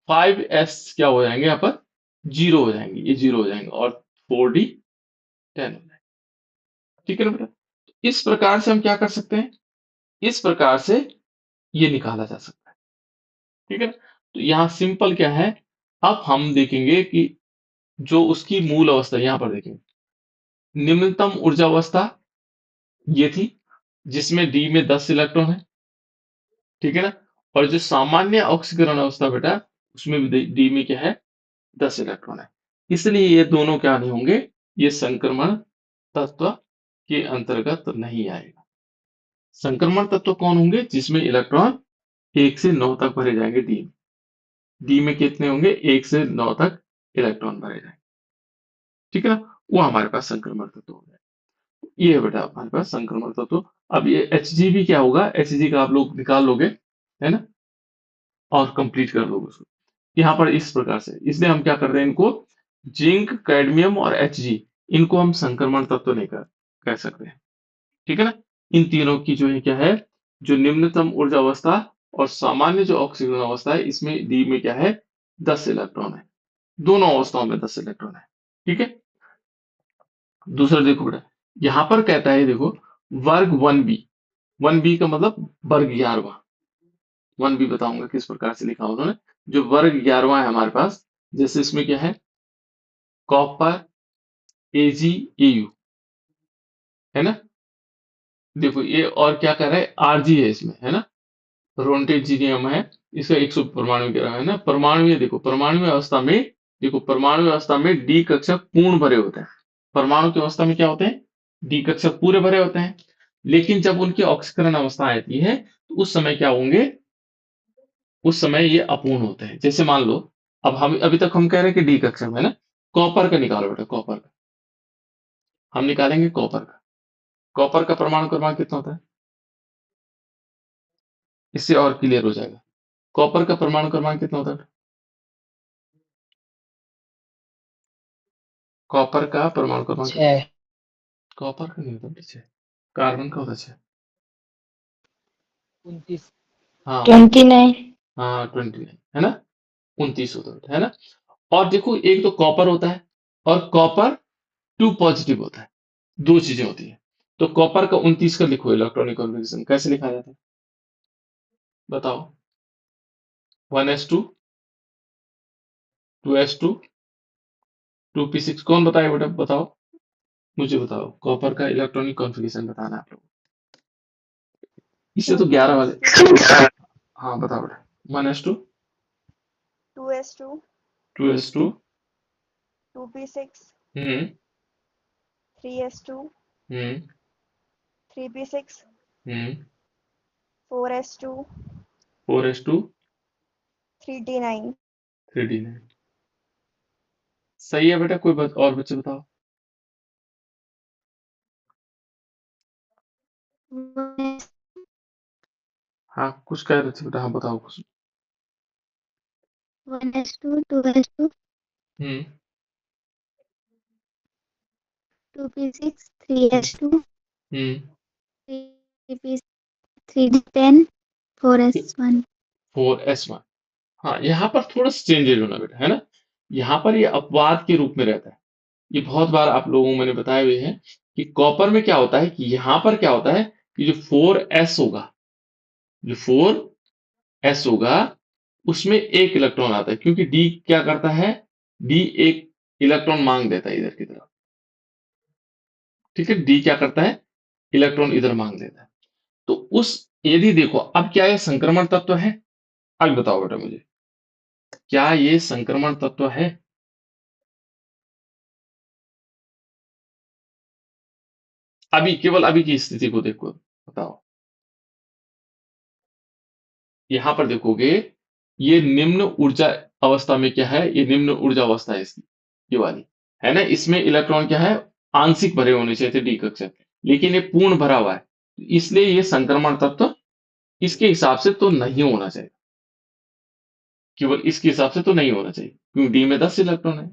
5s क्या हो जाएंगे यहाँ पर? 0 हो जाएंगे, ये 0 हो जाएंगे और 4d 10 हो जाएंगे। ठीक है ना बेटा? इस प्रकार से हम क्या कर सकते हैं? इस प्रकार से ये निकाला जा सकता है। ठीक है ना? तो यहाँ सिंपल क्या है, अब हम देखेंगे कि जो उसकी मूल अवस्था यहां पर देखेंगे, निम्नतम ऊर्जा अवस्था ये थी जिसमें डी में 10 इलेक्ट्रॉन है। ठीक है ना? और जो सामान्य ऑक्सीकरण अवस्था बेटा, उसमें भी डी में क्या है? 10 इलेक्ट्रॉन है। इसलिए ये दोनों क्या नहीं होंगे, ये संक्रमण तत्व के अंतर्गत नहीं आएगा। संक्रमण तत्व कौन होंगे? जिसमें इलेक्ट्रॉन 1 से 9 तक भरे जाएंगे। डी में कितने होंगे? 1 से 9 तक इलेक्ट्रॉन भरे जाएंगे। ठीक है ना? वो हमारे पास संक्रमण तत्व हो गया। ये है बेटा हमारे पास संक्रमण तत्व। अब ये Hg भी क्या होगा? Hg का आप लोग निकाल लोगे, है ना, और कंप्लीट कर लोगे उसको यहाँ पर इस प्रकार से। इसलिए हम क्या कर रहे हैं, इनको जिंक, कैडमियम और Hg, इनको हम संक्रमण तत्व नहीं कह सकते हैं। ठीक है ना? इन तीनों की जो है क्या है, जो निम्नतम ऊर्जा अवस्था और सामान्य जो ऑक्सीकरण अवस्था है, इसमें डी में क्या है? 10 इलेक्ट्रॉन है। दोनों अवस्थाओं में 10 इलेक्ट्रॉन है। ठीक है? दूसरा देखो बेटा, यहां पर कहता है, देखो, वर्ग 1b। 1b का मतलब वर्ग 11वां। 1b बताऊंगा किस प्रकार से लिखा उन्होंने। जो वर्ग 11वां है हमारे पास, जैसे इसमें क्या है? कॉपर AgAu, है ना? देखो ये और क्या कर रहा है? Rg है इसमें, है ना? रोन्टेजिनियम है, इसका 100 परमाणु ग्राम है ना। परमाणु देखो, परमाणु अवस्था में, देखो परमाणु अवस्था में डी कक्षक पूर्ण भरे होते हैं। परमाणु की अवस्था में क्या होते हैं? डी कक्षक पूरे भरे होते हैं। लेकिन जब उनकी ऑक्सीकरण अवस्था आती है तो उस समय क्या होंगे? उस समय ये अपूर्ण होते हैं। जैसे मान लो, अब हम अभी तक हम कह रहे हैं कि डी कक्षक है ना। कॉपर का निकालो बेटा, कॉपर का हम निकालेंगे। कॉपर का परमाणु क्रमांक कितना होता है? इससे और क्लियर हो जाएगा। कॉपर का परमाणु क्रमांक कितना होता है? कॉपर का परमाणु क्रमांक, 6 कॉपर का नहीं होता बेटा 6, कार्बन का होता है 6। 29 हाँ 29। हाँ 29 है ना, 29 होता है बेटा, है ना। और देखो, एक तो कॉपर होता है और कॉपर 2 पॉजिटिव होता है। दो चीजें होती है। तो कॉपर का 29 का लिखो इलेक्ट्रॉनिक कॉन्फ़िगरेशन कैसे लिखा जाता है बताओ? 1s2 2s2 2p6। कौन बताए बेटा? बताओ, मुझे बताओ। कॉपर का इलेक्ट्रॉनिक कॉन्फ़िगरेशन बताना है आप लोग। इससे तो 11 वाले। हाँ बताओ बेटा। 1s2 2s2 2s2 2p6 हम्म 3s2 हम्म 3p6 हम्म 4s2 4s2 3d9 3d9। सही है बेटा। कोई और बच्चे बताओ। 1s2 हाँ कुछ कह रहे थे बेटा, हाँ बताओ कुछ। 2s2 हम्म 2p6 3s2 हम्म 3p 3d10 4s1। 4s1। हाँ यहाँ पर थोड़ा सा चेंजेज होना बेटा, है ना। यहाँ पर ये अपवाद के रूप में रहता है। ये बहुत बार आप लोगों को मैंने बताए हुए हैं कि कॉपर में क्या होता है, कि यहाँ पर क्या होता है कि जो 4s होगा, जो 4s होगा, उसमें एक इलेक्ट्रॉन आता है, क्योंकि डी क्या करता है? डी एक इलेक्ट्रॉन मांग देता है इधर की तरफ। ठीक है, डी क्या करता है? इलेक्ट्रॉन इधर मांग देता है। तो उस, यदि देखो, अब क्या ये संक्रमण तत्व है? अब बताओ बेटा मुझे, क्या ये संक्रमण तत्व है? अभी, केवल अभी की स्थिति को देखो, बताओ। यहां पर देखोगे, ये निम्न ऊर्जा अवस्था में क्या है? ये निम्न ऊर्जा अवस्था है इसकी, ये वाली, है ना। इसमें इलेक्ट्रॉन क्या है? आंशिक भरे होने चाहिए थे डी कक्षक, लेकिन ये पूर्ण भरा हुआ है, इसलिए ये संक्रमण तत्व इसके हिसाब से तो नहीं होना चाहिए। केवल इसके हिसाब से तो नहीं होना चाहिए, क्योंकि डी में 10 इलेक्ट्रॉन है।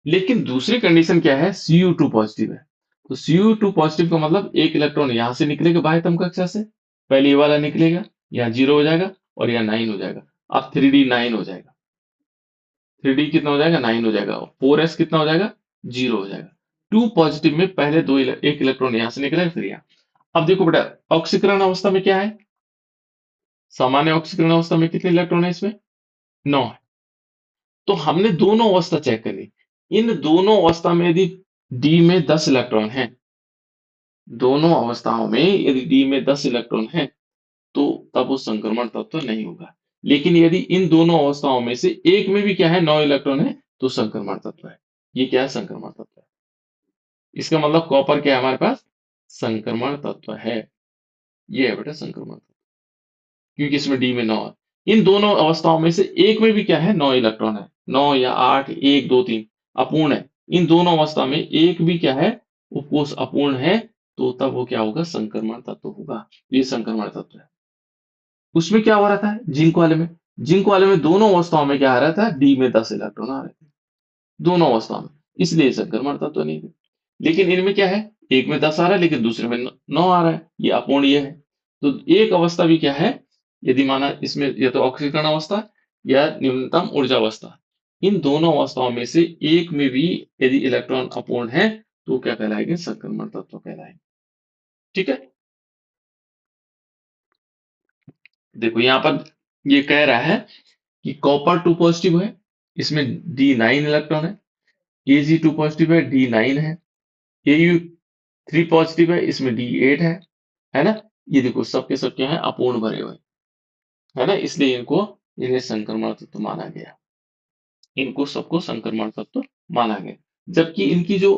लेकिन दूसरी कंडीशन क्या है, Cu2 पॉजिटिव है। तो Cu2 पॉजिटिव का मतलब एक इलेक्ट्रॉन यहां से निकलेगा बाह्यतम कक्षा से, पहले ये वाला निकलेगा, यहाँ 0 हो जाएगा और यहाँ 9 हो जाएगा। अब 3D 9 हो जाएगा, 3D कितना हो जाएगा, 9 हो जाएगा, और 4s कितना हो जाएगा, 0 हो जाएगा। 2 पॉजिटिव में पहले एक इलेक्ट्रॉन यहां से निकलेगा फिर यहाँ। अब देखो बेटा, ऑक्सीकरण अवस्था में क्या है, सामान्य ऑक्सीकरण अवस्था में कितने इलेक्ट्रॉन है, इसमें 9 है। तो हमने दोनों अवस्था चेक करी, इन दोनों अवस्था में यदि डी में 10 इलेक्ट्रॉन है, दोनों अवस्थाओं में यदि डी में 10 इलेक्ट्रॉन है, तो तब वो संक्रमण तत्व नहीं होगा। लेकिन यदि इन दोनों अवस्थाओं में से एक में भी क्या है, 9 इलेक्ट्रॉन है, तो संक्रमण तत्व है। ये क्या है, संक्रमण तत्व है। इसका मतलब कॉपर क्या है हमारे पास, संक्रमण तत्व है। ये है बेटा संक्रमण तत्व, क्योंकि इसमें डी में 9 है। इन दोनों अवस्थाओं में से एक में भी क्या है, 9 इलेक्ट्रॉन है, 9 या 8, 1 2 3 अपूर्ण है। इन दोनों अवस्था में एक भी क्या है, वो कोष अपूर्ण है, तो तब वो क्या होगा, संक्रमण तत्व होगा। ये संक्रमण तत्व है। उसमें क्या हो रहा था, जिंक वाले में दोनों अवस्थाओं में क्या आ रहा था, डी में 10 इलेक्ट्रॉन आ रहे थे दोनों अवस्थाओं में, इसलिए संक्रमण तत्व नहीं थे। लेकिन इनमें क्या है, एक में 10 आ रहा है लेकिन दूसरे में 9 आ रहा है, ये अपूर्ण ये है। तो एक अवस्था भी क्या है, यदि माना इसमें या तो ऑक्सीकरण अवस्था या न्यूनतम ऊर्जा अवस्था, इन दोनों अवस्थाओं में से एक में भी यदि इलेक्ट्रॉन अपूर्ण है, तो क्या कहलाएंगे, संक्रमण तत्व कहलाएंगे। ठीक है, देखो यहां पर ये कह रहा है कि कॉपर 2 पॉजिटिव है, इसमें D9 इलेक्ट्रॉन है, Ag2 पॉजिटिव है, D9 है, Au3 पॉजिटिव है, इसमें D8 है ना। ये देखो सबके सब क्या है, अपूर्ण भरे हुए है ना, इसलिए इन्हें संक्रमण तत्व माना गया, इनको सबको संक्रमण तत्व माना गया। जबकि इनकी जो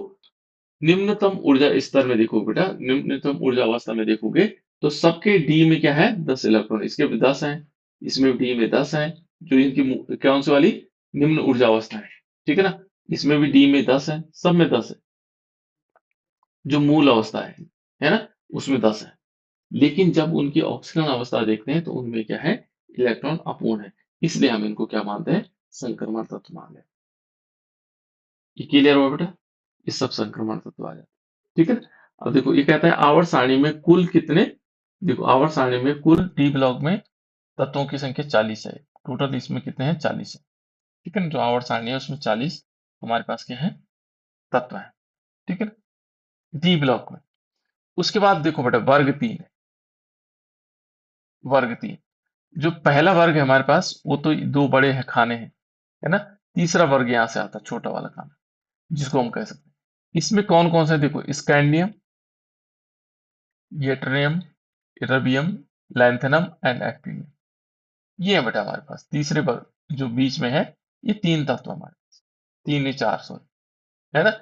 निम्नतम ऊर्जा स्तर में देखो बेटा, निम्नतम ऊर्जा अवस्था में देखोगे तो सबके डी में क्या है, 10 इलेक्ट्रॉन, इसके भी 10 है, इसमें डी में 10 है, जो इनकी कौन सी वाली निम्न ऊर्जा अवस्था है, ठीक है ना। इसमें भी डी में 10 है, सब में 10 है, जो मूल अवस्था है ना, उसमें 10 है। लेकिन जब उनकी ऑक्सीकरण अवस्था देखते हैं तो उनमें क्या है, इलेक्ट्रॉन अपूर्ण है, इसलिए हम इनको क्या मानते हैं, संक्रमण तत्व मानते हैं। ये क्लियर हुआ बेटा, ये सब संक्रमण तत्व आ जाते हैं। ठीक है, अब देखो ये कहता है आवर्त सारणी में कुल कितने, देखो आवर्त सारणी में कुल डी ब्लॉक में तत्वों की संख्या 40 है, टोटल इसमें कितने हैं, 40 है। ठीक है ना, जो आवर्त सारणी है उसमें 40 हमारे पास क्या है, तत्व है। ठीक है ना, डी ब्लॉक में। उसके बाद देखो बेटा वर्ग 3 है, वर्ग 3 जो पहला वर्ग है हमारे पास, वो तो दो बड़े हैं खाने हैं, है ना। तीसरा वर्ग यहां से आता है, छोटा वाला खाना, जिसको हम कह सकते हैं। इसमें कौन कौन सा है, देखो स्कैंडियम, येटरियम, इरबियम, लैंथेनम एंड एक्टिनियम, ये है बेटा हमारे पास तीसरे वर्ग जो बीच में है। ये 3 तत्व हमारे पास, 3 या 4 सॉरी, है ना।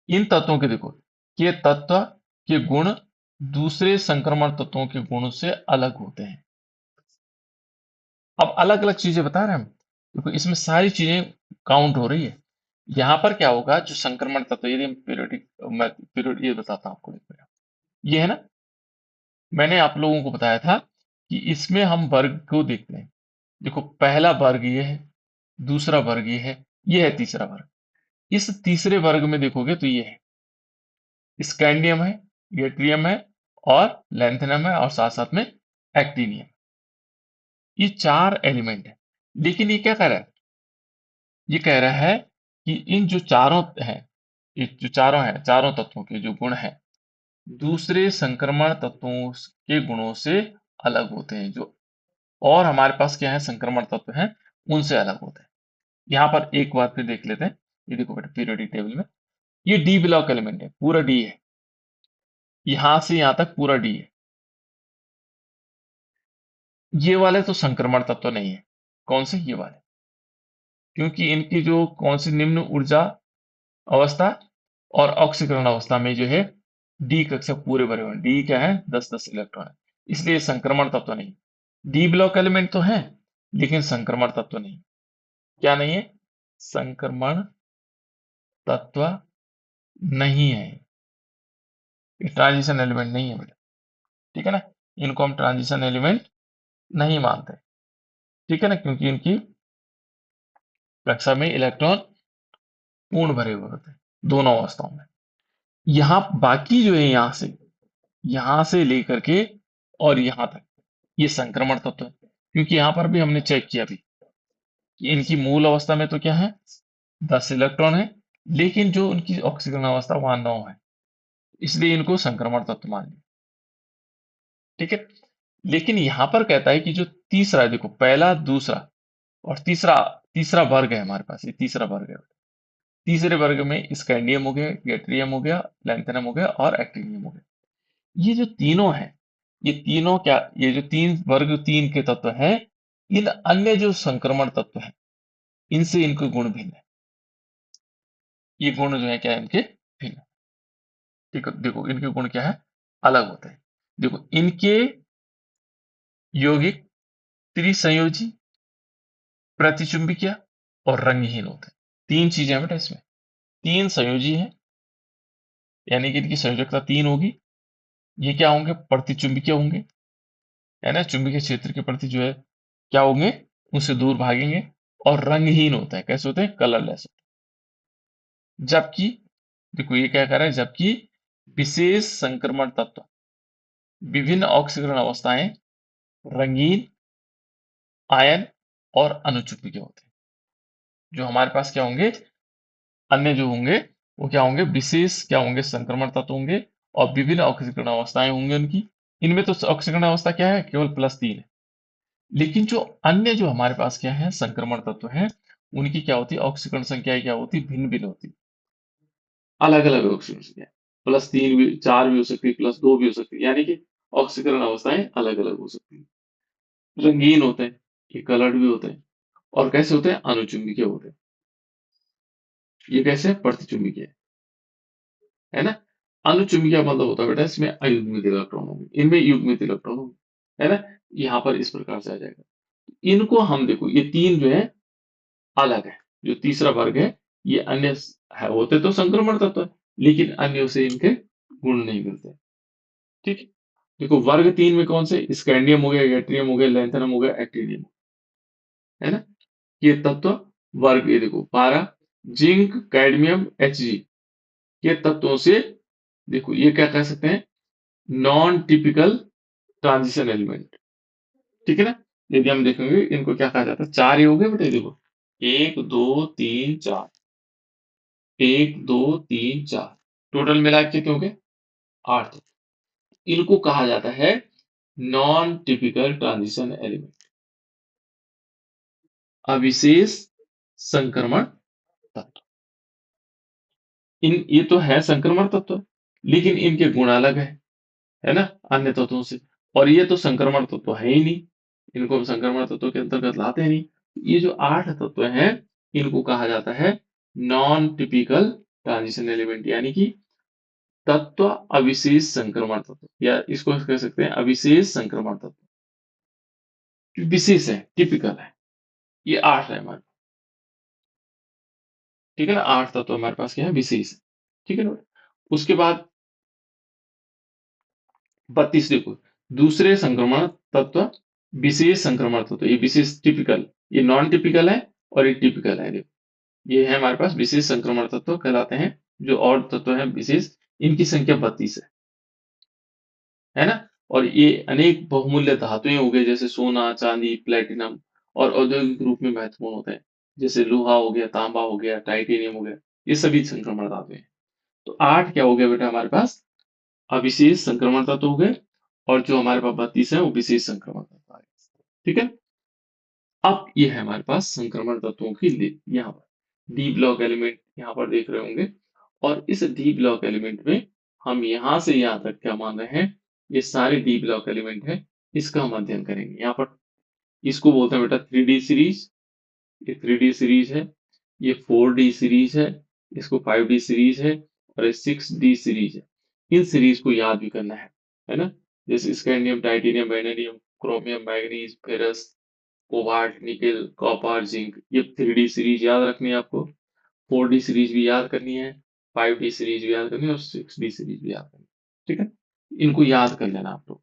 इन तत्वों के देखो, ये तत्व के गुण दूसरे संक्रमण तत्वों के गुण से अलग होते हैं। अब अलग अलग चीजें बता रहे हैं हम, देखो इसमें सारी चीजें काउंट हो रही है। यहां पर क्या होगा, जो संक्रमण तत्व, यदि हम पीरियड ये बताता हूं आपको, देखो ये है ना, मैंने आप लोगों को बताया था कि इसमें हम वर्ग को देखते हैं। देखो पहला वर्ग ये है, दूसरा वर्ग ये है तीसरा वर्ग। इस तीसरे वर्ग में देखोगे तो ये है स्कैंडियम है, येट्रियम है और लैंथेनम है और साथ साथ में एक्टिनियम। ये 4 एलिमेंट है। लेकिन ये क्या कह रहा है, ये कह रहा है कि इन जो चारों हैं, ये जो चारों हैं, चारों तत्वों के जो गुण हैं दूसरे संक्रमण तत्वों के गुणों से अलग होते हैं। जो और हमारे पास क्या है, संक्रमण तत्व हैं, उनसे अलग होते हैं। यहां पर एक बात पे देख लेते हैं, ये देखो बेटा पीरियोडिक टेबल में ये डी ब्लॉक एलिमेंट है, पूरा डी है, यहां से यहां तक पूरा डी है। ये वाले तो संक्रमण तत्व नहीं है, कौन से, ये वाले, क्योंकि इनकी जो कौन सी निम्न ऊर्जा अवस्था और ऑक्सीकरण अवस्था में जो है डी कक्षा पूरे भरे हुए हैं। डी क्या है, 10-10 इलेक्ट्रॉन है, इसलिए संक्रमण तत्व नहीं। डी ब्लॉक एलिमेंट तो है लेकिन संक्रमण तत्व नहीं। क्या नहीं है, संक्रमण तत्व नहीं है, ये ट्रांजिशन एलिमेंट नहीं है बेटा। ठीक है ना, इनको हम ट्रांजिशन एलिमेंट नहीं मानते। ठीक है ना, क्योंकि इनकी कक्षा में इलेक्ट्रॉन पूर्ण भरे हुए होते हैं दोनों अवस्थाओं में। यहाँ बाकी जो है यहां से लेकर के और यहां तक ये संक्रमण तत्व है, क्योंकि यहां पर भी हमने चेक किया अभी कि इनकी मूल अवस्था में तो क्या है 10 इलेक्ट्रॉन है, लेकिन जो उनकी ऑक्सीकरण अवस्था वहां 9 है, इसलिए इनको संक्रमण तत्व मान लिया। ठीक है, लेकिन यहां पर कहता है कि जो तीसरा है, देखो पहला दूसरा और तीसरा तीसरा वर्ग है हमारे पास, ये तीसरा वर्ग है। तीसरे वर्ग में स्कैंडियम हो गया, गैट्रियम हो गया, लैंथेनम हो गया और एक्टिनियम हो गया। ये जो तीनों हैं, ये तीनों क्या, ये जो तीन वर्ग तीन के तत्व हैं, इन अन्य जो संक्रमण तत्व हैं इनसे इनके गुण भिन्न है। ये गुण जो है क्या है इनके भिन्न है। ठीक है, देखो इनके गुण क्या है, अलग होते हैं। देखो इनके यौगिक त्रिसंयोजी, प्रतिचुंबकीय और रंगहीन होते हैं। तीन चीजें हैं बेटा इसमें, तीन संयोजी है यानी कि इनकी संयोजकता 3 होगी। ये क्या होंगे, प्रतिचुंबकीय होंगे, है ना, चुंबकीय क्षेत्र के प्रति जो है क्या होंगे, उससे दूर भागेंगे। और रंगहीन होता है, कैसे होते हैं, कलरलेस। जबकि देखो ये क्या कर रहा है, जबकि विशेष संक्रमण तत्व विभिन्न ऑक्सीकरण अवस्थाएं रंगीन, आयन और अनुचुंबकीय होते हैं। जो हमारे पास क्या होंगे, अन्य जो होंगे वो क्या होंगे, विशेष क्या होंगे, संक्रमण तत्व होंगे और विभिन्न ऑक्सीकरण अवस्थाएं होंगी उनकी। इनमें तो ऑक्सीकरण अवस्था क्या है, केवल +3 है। लेकिन जो अन्य जो हमारे पास क्या है संक्रमण तत्व हैं, उनकी क्या होती है, ऑक्सीकरण संख्याएं क्या होती, भिन्न भिन्न होती, अलग अलग ऑक्सीकरण संख्या, +3 भी, 4 भी हो सकती है, +2 भी हो सकती है, यानी कि ऑक्सीकरण अवस्थाएं अलग अलग हो सकती हैं। रंगीन होते हैं, ये कलर्ड भी होते हैं। और कैसे होते हैं, अनुचुंबकीय होते हैं। ये कैसे, प्रतिचुंबकीय है ना। अनुचुंबकीय मतलब होता है बेटा इसमें अयुग्मित इलेक्ट्रॉन होंगे, इनमें युग्मित इलेक्ट्रॉन होंगे, है ना। यहाँ पर इस प्रकार से आ जाएगा। इनको हम देखो ये तीन जो है अलग है। जो तीसरा वर्ग है ये अन्य है, होते तो संक्रमण तत्व है, लेकिन अन्यों से इनके गुण नहीं मिलते। ठीक है, देखो वर्ग 3 में कौन से, स्कैंडियम हो गया, गैट्रियम हो गया, लैंथेनम हो गया, एक्टिनियम, है ना। ये तत्व वर्ग, ये देखो 12, जिंक, कैडमियम, Hg, ये तत्वों से देखो ये क्या कह सकते हैं, नॉन टिपिकल ट्रांजिशन एलिमेंट। ठीक है ना। यदि हम देखेंगे इनको क्या कहा जाता है, 4 ही हो गए बेटे, देखो 1 2 3 4, 1 2 3 4, टोटल मिला के कितने हो गए, 8। इनको कहा जाता है नॉन टिपिकल ट्रांजिशन एलिमेंट, अविशेष संक्रमण तत्व। ये तो है संक्रमण तत्व, लेकिन इनके गुण अलग है ना, अन्य तत्वों से। और ये तो संक्रमण तत्व है ही नहीं, इनको हम संक्रमण तत्व के अंतर्गत लाते नहीं। ये जो 8 तत्व हैं इनको कहा जाता है नॉन टिपिकल ट्रांजिशन एलिमेंट, यानी कि तत्व अविशेष संक्रमण तत्व, या इसको कह सकते हैं अविशेष संक्रमण तत्व। विशेष है, टिपिकल है, ये 8 है हमारे, ठीक है ना। 8 तत्व हमारे पास क्या है, विशेष है। ठीक है ना। उसके बाद 32 देखो, दूसरे संक्रमण तत्व विशेष संक्रमण तत्व, ये विशेष टिपिकल, ये नॉन टिपिकल है और ये टिपिकल है। देखो ये है हमारे पास विशेष संक्रमण तत्व कहलाते हैं। जो और तत्व है विशेष, इनकी संख्या 32 है ना। और ये अनेक बहुमूल्य धातुएं हो गए, जैसे सोना, चांदी, प्लेटिनम, और औद्योगिक रूप में महत्वपूर्ण होते हैं, जैसे लोहा हो गया, तांबा हो गया, टाइटेनियम हो गया, ये सभी संक्रमण धातुएं हैं। तो 8 क्या हो गया बेटा हमारे पास, अविशेष संक्रमण तत्व हो गए, और जो हमारे पास 32 है वो विशेष संक्रमण तत्व आ गए। ठीक है। अब ये है हमारे पास संक्रमण तत्वों की यहाँ पर डी ब्लॉक एलिमेंट यहाँ पर देख रहे होंगे। और इस डी ब्लॉक एलिमेंट में हम यहाँ से यहाँ तक क्या मान रहे हैं, ये सारे डी ब्लॉक एलिमेंट है, इसका हम अध्ययन करेंगे। यहाँ पर इसको बोलते हैं बेटा 3D सीरीज, ये 3D सीरीज है, ये 4D सीरीज है, इसको 5D सीरीज है, और ये 6D सीरीज है। इन सीरीज को याद भी करना है ना। जैसे scandium, titanium, vanadium, chromium, manganese, ferrous, cobalt, nickel, copper, zinc, ये 3D सीरीज याद रखनी है आपको। 4D सीरीज भी याद करनी है, 5D सीरीज भी याद करनी है, और 6D सीरीज भी याद करनी है। ठीक है, इनको याद कर लेना आप लोग।